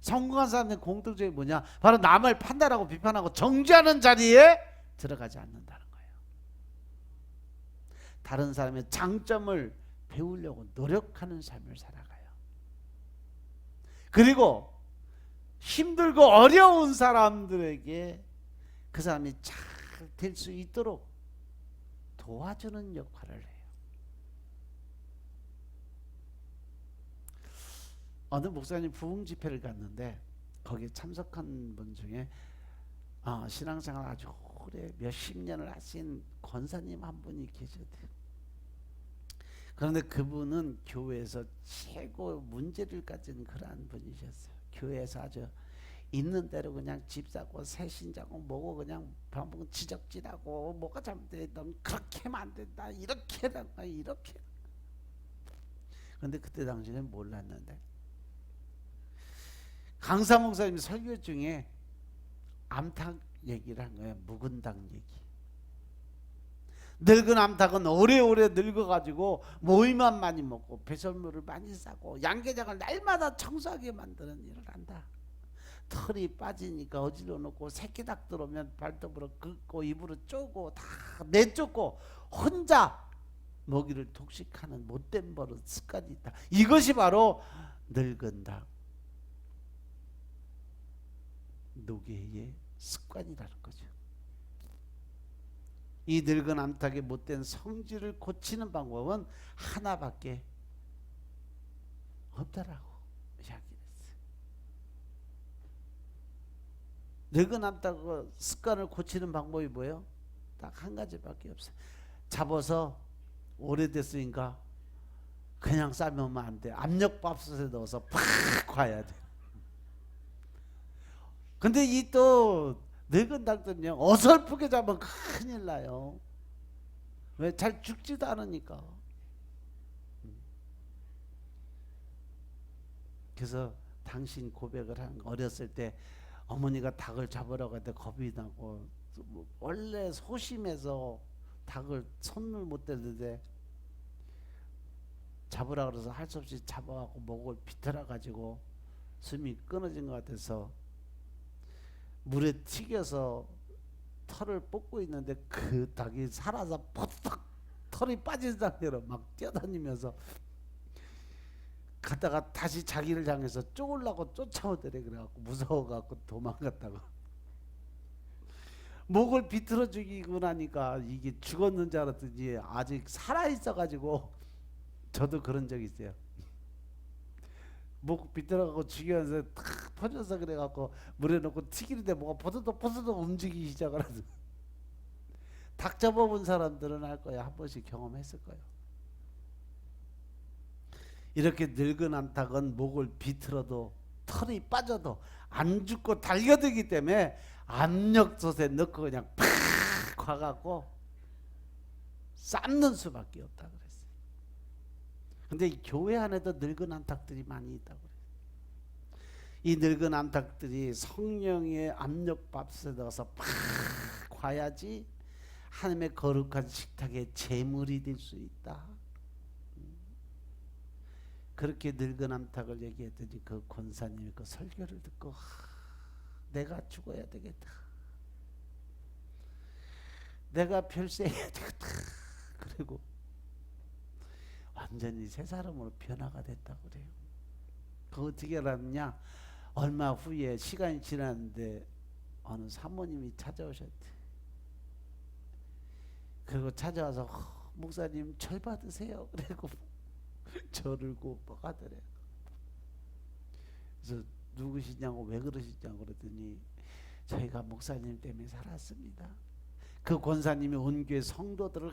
성공한 사람의 공통점이 뭐냐? 바로 남을 판단하고 비판하고 정죄하는 자리에 들어가지 않는다는 거예요. 다른 사람의 장점을 배우려고 노력하는 삶을 살아가요. 그리고 힘들고 어려운 사람들에게 그 사람이 잘 될 수 있도록 도와주는 역할을 해요. 어느 목사님 부흥 집회를 갔는데 거기에 참석한 분 중에 신앙생활 아주 오래 몇십 년을 하신 권사님 한 분이 계셨대요. 그런데 그분은 교회에서 최고 문제를 가진 그러한 분이셨어요. 교회에서 아주 있는 대로 그냥 집 사고 새신 자고 뭐고 그냥 방송 지적질하고 뭐가 잘못됐다 그렇게 하면 안 된다 이렇게 해라 이렇게. 그런데 그때 당시에는 몰랐는데 강사 목사님 설교 중에 암탉 얘기를 한 거예요. 묵은 닭 얘기. 늙은 암탉은 오래오래 늙어가지고 모이만 많이 먹고 배설물을 많이 싸고 양계장을 날마다 청소하게 만드는 일을 한다. 털이 빠지니까 어지러 놓고 새끼닭 들어오면 발톱으로 긁고 입으로 쪼고 다 내쫓고 혼자 먹이를 독식하는 못된 버릇 습관이 있다. 이것이 바로 늙은 닭 노개의 습관이라는 거죠. 이 늙은 암탉의 못된 성질을 고치는 방법은 하나밖에 없다라고 이야기했어요. 늙은 암탉의 습관을 고치는 방법이 뭐예요? 딱 한 가지밖에 없어요. 잡아서 오래됐으니까 그냥 싸면 안 돼. 압력밥솥에 넣어서 팍 과야 돼. 근데 이 또 늙은 닭들은요 어설프게 잡으면 큰일 나요. 왜? 잘 죽지도 않으니까. 그래서 당신 고백을 한 어렸을 때 어머니가 닭을 잡으라고 했는데 겁이 나고 원래 소심해서 닭을 손을 못 대는데 잡으라 그래서 할 수 없이 잡아갖고 목을 비틀어 가지고 숨이 끊어진 것 같아서 물에 튀겨서 털을 뽑고 있는데 그 닭이 살아서 퍼뜩 털이 빠진 상태로 막 뛰어다니면서 갔다가 다시 자기를 향해서 쫓으려고 쫓아오더래. 그래갖고 무서워갖고 도망갔다가 목을 비틀어 죽이고 나니까 이게 죽었는 줄 알았더니 아직 살아있어가지고 저도 그런 적 있어요. 목 비틀어가고 죽여서 탁 퍼져서 그래갖고 물에 넣고 튀기는데 뭐가 포도독 움직이기 시작을 하죠. 닭 잡아본 사람들은 알 거야. 한 번씩 경험했을 거예요. 이렇게 늙은 암탉은 목을 비틀어도 털이 빠져도 안 죽고 달겨들기 때문에 압력솥에 넣고 그냥 팍 과갖고 삶는 수밖에 없다 그랬어요. 근데 이 교회 안에도 늙은 암탉들이 많이 있다고 그래요. 이 늙은 암탉들이 성령의 압력밥솥에 넣어서 팍 과야지 하나님의 거룩한 식탁에 제물이 될 수 있다. 그렇게 늙은 암탉을 얘기했더니 그 권사님이 그 설교를 듣고 내가 죽어야 되겠다. 내가 별세해야 되겠다. 그리고 완전히 새 사람으로 변화가 됐다고 그래요. 그 어떻게 알았냐? 얼마 후에 시간이 지났는데 어느 사모님이 찾아오셨대. 그리고 찾아와서 목사님 절 받으세요. 그리고 저를 고백하더래요. 그래서 누구시냐고 왜 그러시냐고 그랬더니 저희가 목사님 때문에 살았습니다. 그 권사님이 온 교회 성도들을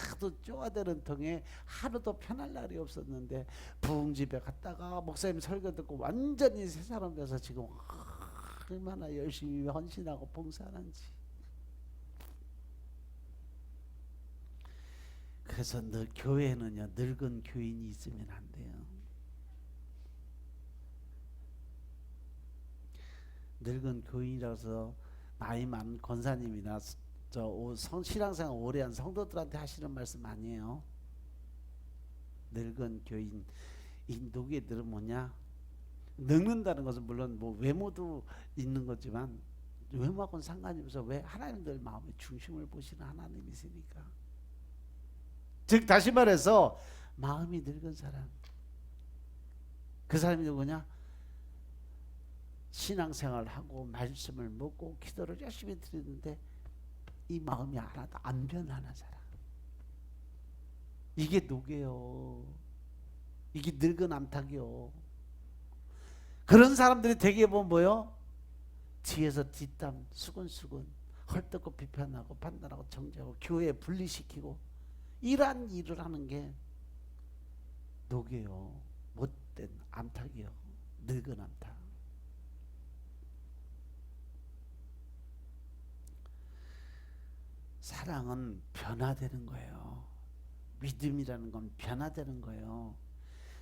하도 쪼아대는 통에 하루도 편할 날이 없었는데 부흥집에 갔다가 목사님 설교 듣고 완전히 새 사람 돼서 지금 얼마나 열심히 헌신하고 봉사하는지. 그래서 교회에는요 늙은 교인이 있으면 안 돼요. 늙은 교인이라서 나이 많은 권사님이나 신앙생활 오래 한 성도들한테 하시는 말씀 아니에요. 늙은 교인. 이 노계들은 뭐냐? 늙는다는 것은 물론 뭐 외모도 있는 거지만 외모하고는 상관이 없어. 왜? 하나님들 마음의 중심을 보시는 하나님이시니까. 즉 다시 말해서 마음이 늙은 사람. 그 사람이 누구냐? 신앙생활을 하고 말씀을 먹고 기도를 열심히 드리는데 이 마음이 하나도 안 변하는 사람. 이게 노게요. 이게 늙은 암탉이요. 그런 사람들이 대개 보면 뭐요? 뒤에서 뒷담 수근수근 헐뜯고 비판하고 판단하고 정죄하고 교회 분리시키고 이러한 일을 하는 게 노게요. 못된 암탉이요. 늙은 암탉. 사랑은 변화되는 거예요. 믿음이라는 건 변화되는 거예요.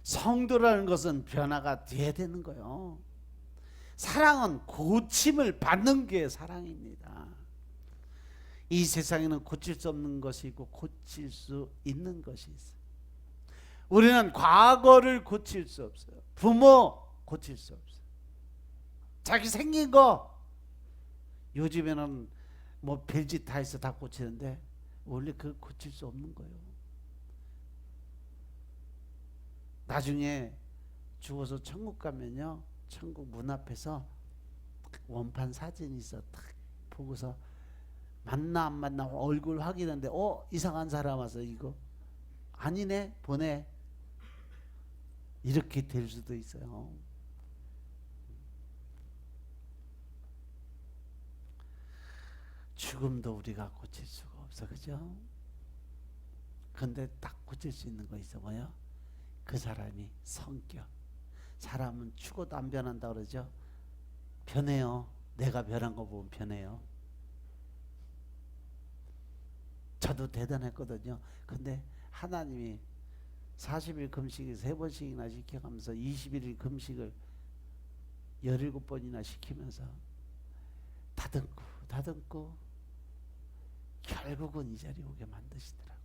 성도라는 것은 변화가 돼야 되는 거예요. 사랑은 고침을 받는 게 사랑입니다. 이 세상에는 고칠 수 없는 것이 있고 고칠 수 있는 것이 있어요. 우리는 과거를 고칠 수 없어요. 부모 고칠 수 없어요. 자기 생긴 거 요즘에는 뭐 별짓 다 해서 다 고치는데 원래 그 고칠 수 없는 거예요. 나중에 죽어서 천국 가면요, 천국 문 앞에서 원판 사진이 있어. 딱 보고서 만나 안 만나 얼굴 확인하는데 이상한 사람 와서 이거 아니네 보내. 이렇게 될 수도 있어요. 죽음도 우리가 고칠 수가 없어. 그죠? 근데 딱 고칠 수 있는 거 있어. 뭐요? 그 사람이 성격. 사람은 죽어도 안 변한다 그러죠? 변해요. 내가 변한 거 보면 변해요. 저도 대단했거든요. 근데 하나님이 40일 금식을 3번씩이나 시켜가면서 21일 금식을 17번이나 시키면서 다듬고 결국은 이 자리에 오게 만드시더라고.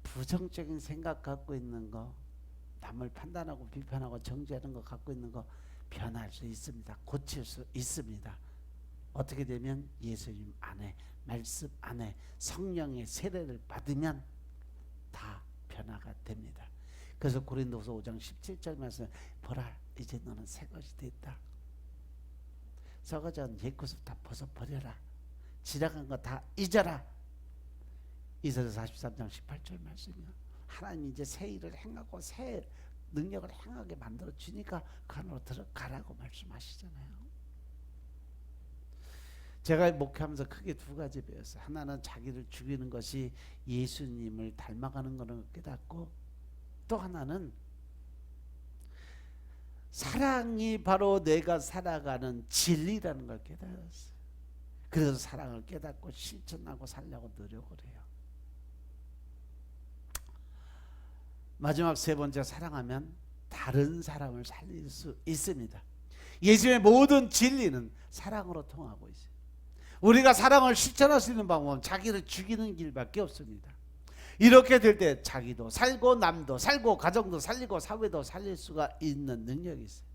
부정적인 생각 갖고 있는 거, 남을 판단하고 비판하고 정죄하는 거 갖고 있는 거 변할 수 있습니다. 고칠 수 있습니다. 어떻게 되면 예수님 안에, 말씀 안에 성령의 세례를 받으면 다 변화가 됩니다. 그래서 고린도서 5장 17절 말씀, 보라 이제 너는 새 것이 됐다. 썩어진 옛것을 다 벗어버려라. 지나간 거 다 잊어라. 이사야 43장 18절 말씀이야. 하나님이 이제 새 일을 행하고 새 능력을 행하게 만들어 주니까 그 안으로 들어가라고 말씀하시잖아요. 제가 목회하면서 크게 두 가지 배웠어요. 하나는 자기를 죽이는 것이 예수님을 닮아가는 것을 깨닫고, 또 하나는 사랑이 바로 내가 살아가는 진리라는 걸 깨달았어요. 그래서 사랑을 깨닫고 실천하고 살려고 노력을 해요. 마지막 세 번째, 사랑하면 다른 사람을 살릴 수 있습니다. 예수님의 모든 진리는 사랑으로 통하고 있어요. 우리가 사랑을 실천할 수 있는 방법은 자기를 죽이는 길밖에 없습니다. 이렇게 될 때 자기도 살고 남도 살고 가정도 살리고 사회도 살릴 수가 있는 능력이 있어요.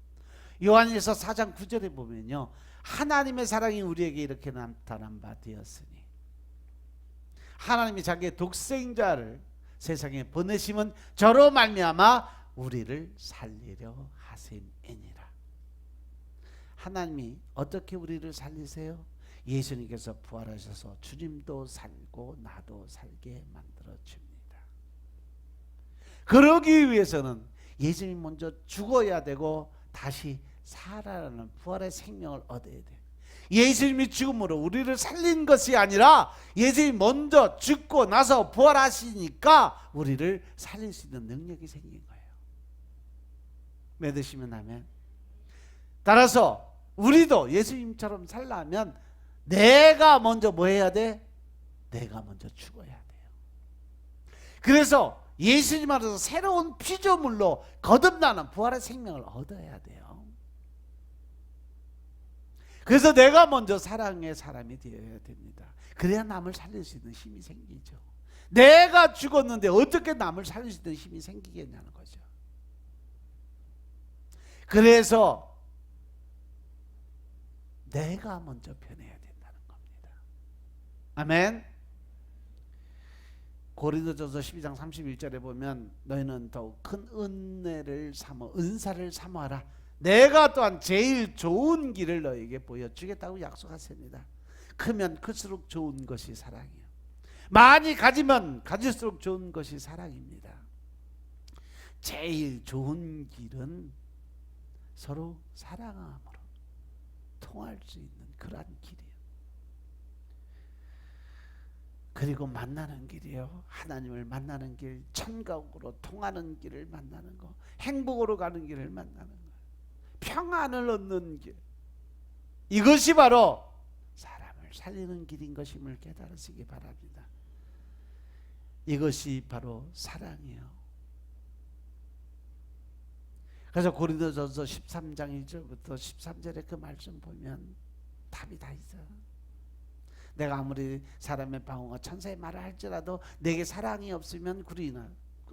요한일서 4장 9절에 보면요, 하나님의 사랑이 우리에게 이렇게 나타난 바 되었으니 하나님이 자기의 독생자를 세상에 보내심은 저로 말미암아 우리를 살리려 하심이니라. 하나님이 어떻게 우리를 살리세요? 예수님께서 부활하셔서 주님도 살고 나도 살게 만들어 줍니다. 그러기 위해서는 예수님 먼저 죽어야 되고 다시 살아나는 부활의 생명을 얻어야 돼요. 예수님이 죽음으로 우리를 살린 것이 아니라 예수님이 먼저 죽고 나서 부활하시니까 우리를 살릴 수 있는 능력이 생긴 거예요. 믿으시면 아멘. 따라서 우리도 예수님처럼 살려면 내가 먼저 뭐 해야 돼? 내가 먼저 죽어야 돼요. 그래서 예수님 안에서 새로운 피조물로 거듭나는 부활의 생명을 얻어야 돼요. 그래서 내가 먼저 사랑의 사람이 되어야 됩니다. 그래야 남을 살릴 수 있는 힘이 생기죠. 내가 죽었는데 어떻게 남을 살릴 수 있는 힘이 생기겠냐는 거죠. 그래서 내가 먼저 변해야 된다는 겁니다. 아멘. 고린도전서 12장 31절에 보면 너희는 더욱 큰 은혜를 삼어 은사를 사모하라. 내가 또한 제일 좋은 길을 너에게 보여주겠다고 약속하십니다. 크면 클수록 좋은 것이 사랑이에요. 많이 가지면 가질수록 좋은 것이 사랑입니다. 제일 좋은 길은 서로 사랑함으로 통할 수 있는 그러한 길이에요. 그리고 만나는 길이에요. 하나님을 만나는 길, 천국으로 통하는 길을 만나는 거, 행복으로 가는 길을 만나는 거, 평안을 얻는 길, 이것이 바로 사람을 살리는 길인 것임을 깨달으시기 바랍니다. 이것이 바로 사랑이에요. 그래서 고린도전서 13장 1절부터 13절에 그 말씀 보면 답이 다 있어요. 내가 아무리 사람의 방언과 천사의 말을 할지라도 내게 사랑이 없으면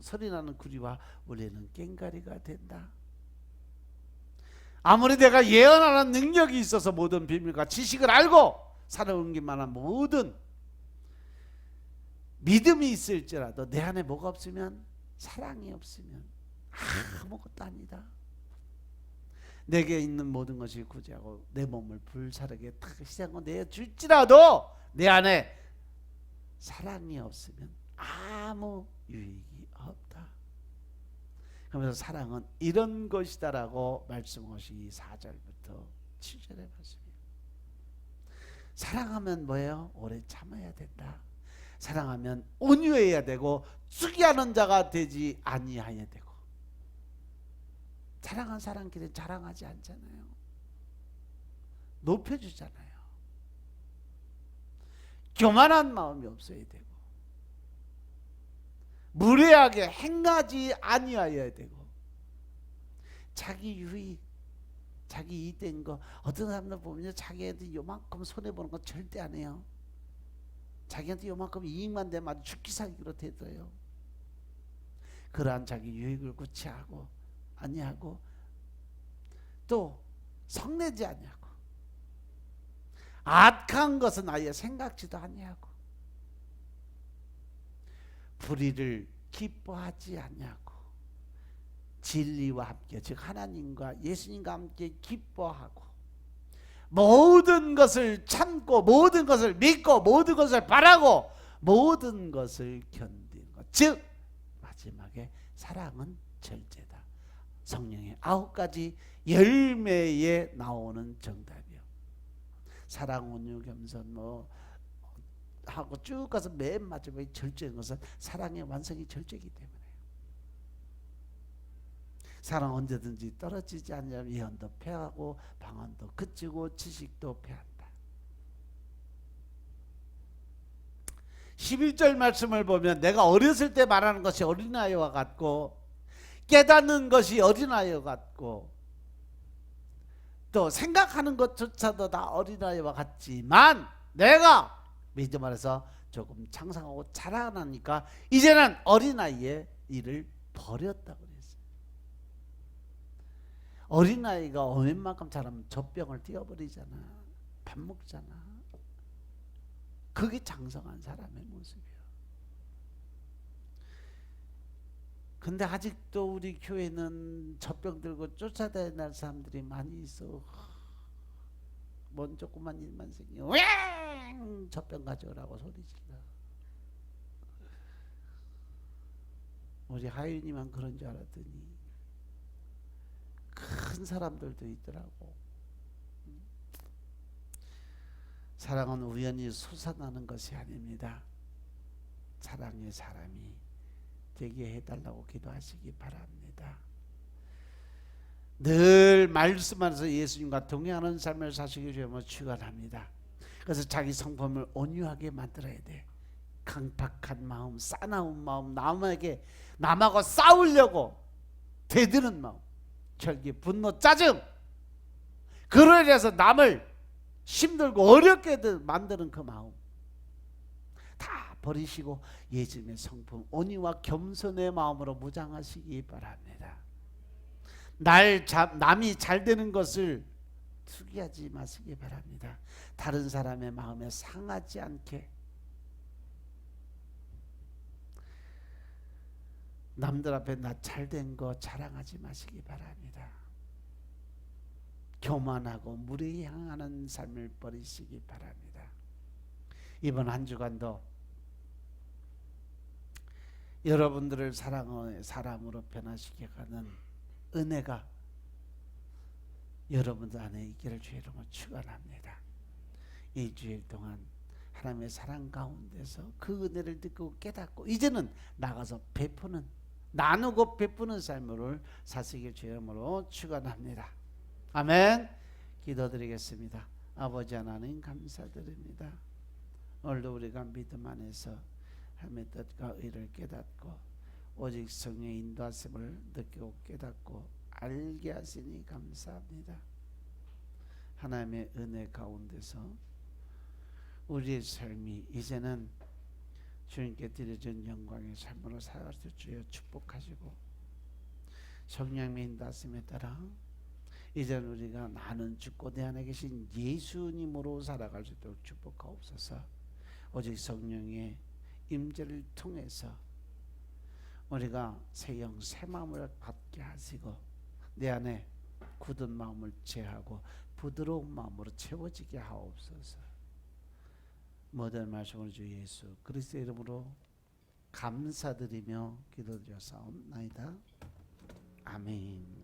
소리나는 구리와 울리는 꽹과리가 된다. 아무리 내가 예언하는 능력이 있어서 모든 비밀과 지식을 알고 살아온기만한 모든 믿음이 있을지라도 내 안에 뭐가 없으면, 사랑이 없으면 아무것도 아니다. 내게 있는 모든 것이 구제하고 내 몸을 불사르게 시작하고 내줄지라도 내 안에 사랑이 없으면 아무 유익이 없다. 그러면서 사랑은 이런 것이다라고 말씀하시 4절부터 7절의 말씀이에요. 사랑하면 뭐예요? 오래 참아야 된다. 사랑하면 온유해야 되고 숙이하는 자가 되지 아니하야 되고. 사랑한 사람끼리 자랑하지 않잖아요. 높여주잖아요. 교만한 마음이 없어야 되고 무례하게 행하지 아니하여야 되고 자기 유익, 자기 이익된 거, 어떤 사람들 보면 자기한테 요만큼 손해보는 거 절대 안 해요. 자기한테 요만큼 이익만 되면 아주 죽기 살기로 되더요. 그러한 자기 유익을 구체하고 아니하고 또 성내지 아니하고 악한 것은 아예 생각지도 아니하고 불의를 기뻐하지 아니하고 진리와 함께, 즉 하나님과 예수님과 함께 기뻐하고 모든 것을 참고 모든 것을 믿고 모든 것을 바라고 모든 것을 견디는 것, 즉 마지막에 사랑은 절제다. 성령의 9가지 열매에 나오는 정답이요. 사랑, 온유, 겸손 뭐 하고 쭉 가서 맨 마지막에 절제인 것은 사랑의 완성이 절제이기 때문에. 사랑 언제든지 떨어지지 않냐면 예언도 패하고 방언도 그치고 지식도 패한다. 11절 말씀을 보면 내가 어렸을 때 말하는 것이 어린아이와 같고 깨닫는 것이 어린아이와 같고 또 생각하는 것조차도 다 어린아이와 같지만 내가 믿음 안에서 조금 창상하고 자라나니까 이제는 어린아이의 일을 버렸다고 그랬어요. 어린아이가 웬만큼 자라면 젖병을 띄워버리잖아. 밥 먹잖아. 그게 장성한 사람의 모습이에요. 근데 아직도 우리 교회는 젖병 들고 쫓아다니는 사람들이 많이 있어. 뭔 조그만 일만 생기면 왱! 젖병 가져오라고 소리질러. 우리 하윤이만 그런 줄 알았더니 큰 사람들도 있더라고. 사랑은 우연히 솟아나는 것이 아닙니다. 사랑의 사람이 되게 해달라고 기도하시기 바랍니다. 늘 말씀 안에서 예수님과 동행하는 삶을 사시기 위해 축원합니다. 그래서 자기 성품을 온유하게 만들어야 돼. 강팍한 마음, 싸나운 마음, 남하고 싸우려고 대드는 마음, 절기, 분노, 짜증, 그로 인해서 남을 힘들고 어렵게 만드는 그 마음 다 버리시고 예수님의 성품 온유와 겸손의 마음으로 무장하시기 바랍니다. 남이 잘 되는 것을 투기하지 마시기 바랍니다. 다른 사람의 마음에 상하지 않게 남들 앞에 나 잘 된 거 자랑하지 마시기 바랍니다. 교만하고 무례히 향하는 삶을 버리시기 바랍니다. 이번 한 주간도 여러분들을 사랑의 사람으로 변화시켜 가는 은혜가 여러분들 안에 있기를 주의 이름으로 축원합니다. 일주일 동안 하나님의 사랑 가운데서 그 은혜를 듣고 깨닫고 이제는 나가서 베푸는, 나누고 베푸는 삶을 사시길 주의 이름으로 축원합니다. 아멘. 기도드리겠습니다. 아버지 하나님 감사드립니다. 오늘도 우리가 믿음 안에서 하나님의 뜻과 의를 깨닫고 오직 성령의 인도하심을 느끼고 깨닫고 알게 하시니 감사합니다. 하나님의 은혜 가운데서 우리의 삶이 이제는 주님께 드려진 영광의 삶으로 살아갈 수 주여 축복하시고 성령의 인도하심에 따라 이제는 우리가 나는 죽고 내 안에 계신 예수님으로 살아갈 수 있도록 축복하옵소서. 오직 성령의 임재를 통해서 우리가 새 영 새 마음을 받게 하시고 내 안에 굳은 마음을 제하고 부드러운 마음으로 채워지게 하옵소서. 모든 말씀을 주 예수 그리스도의 이름으로 감사드리며 기도드려 사옵나이다. 아멘.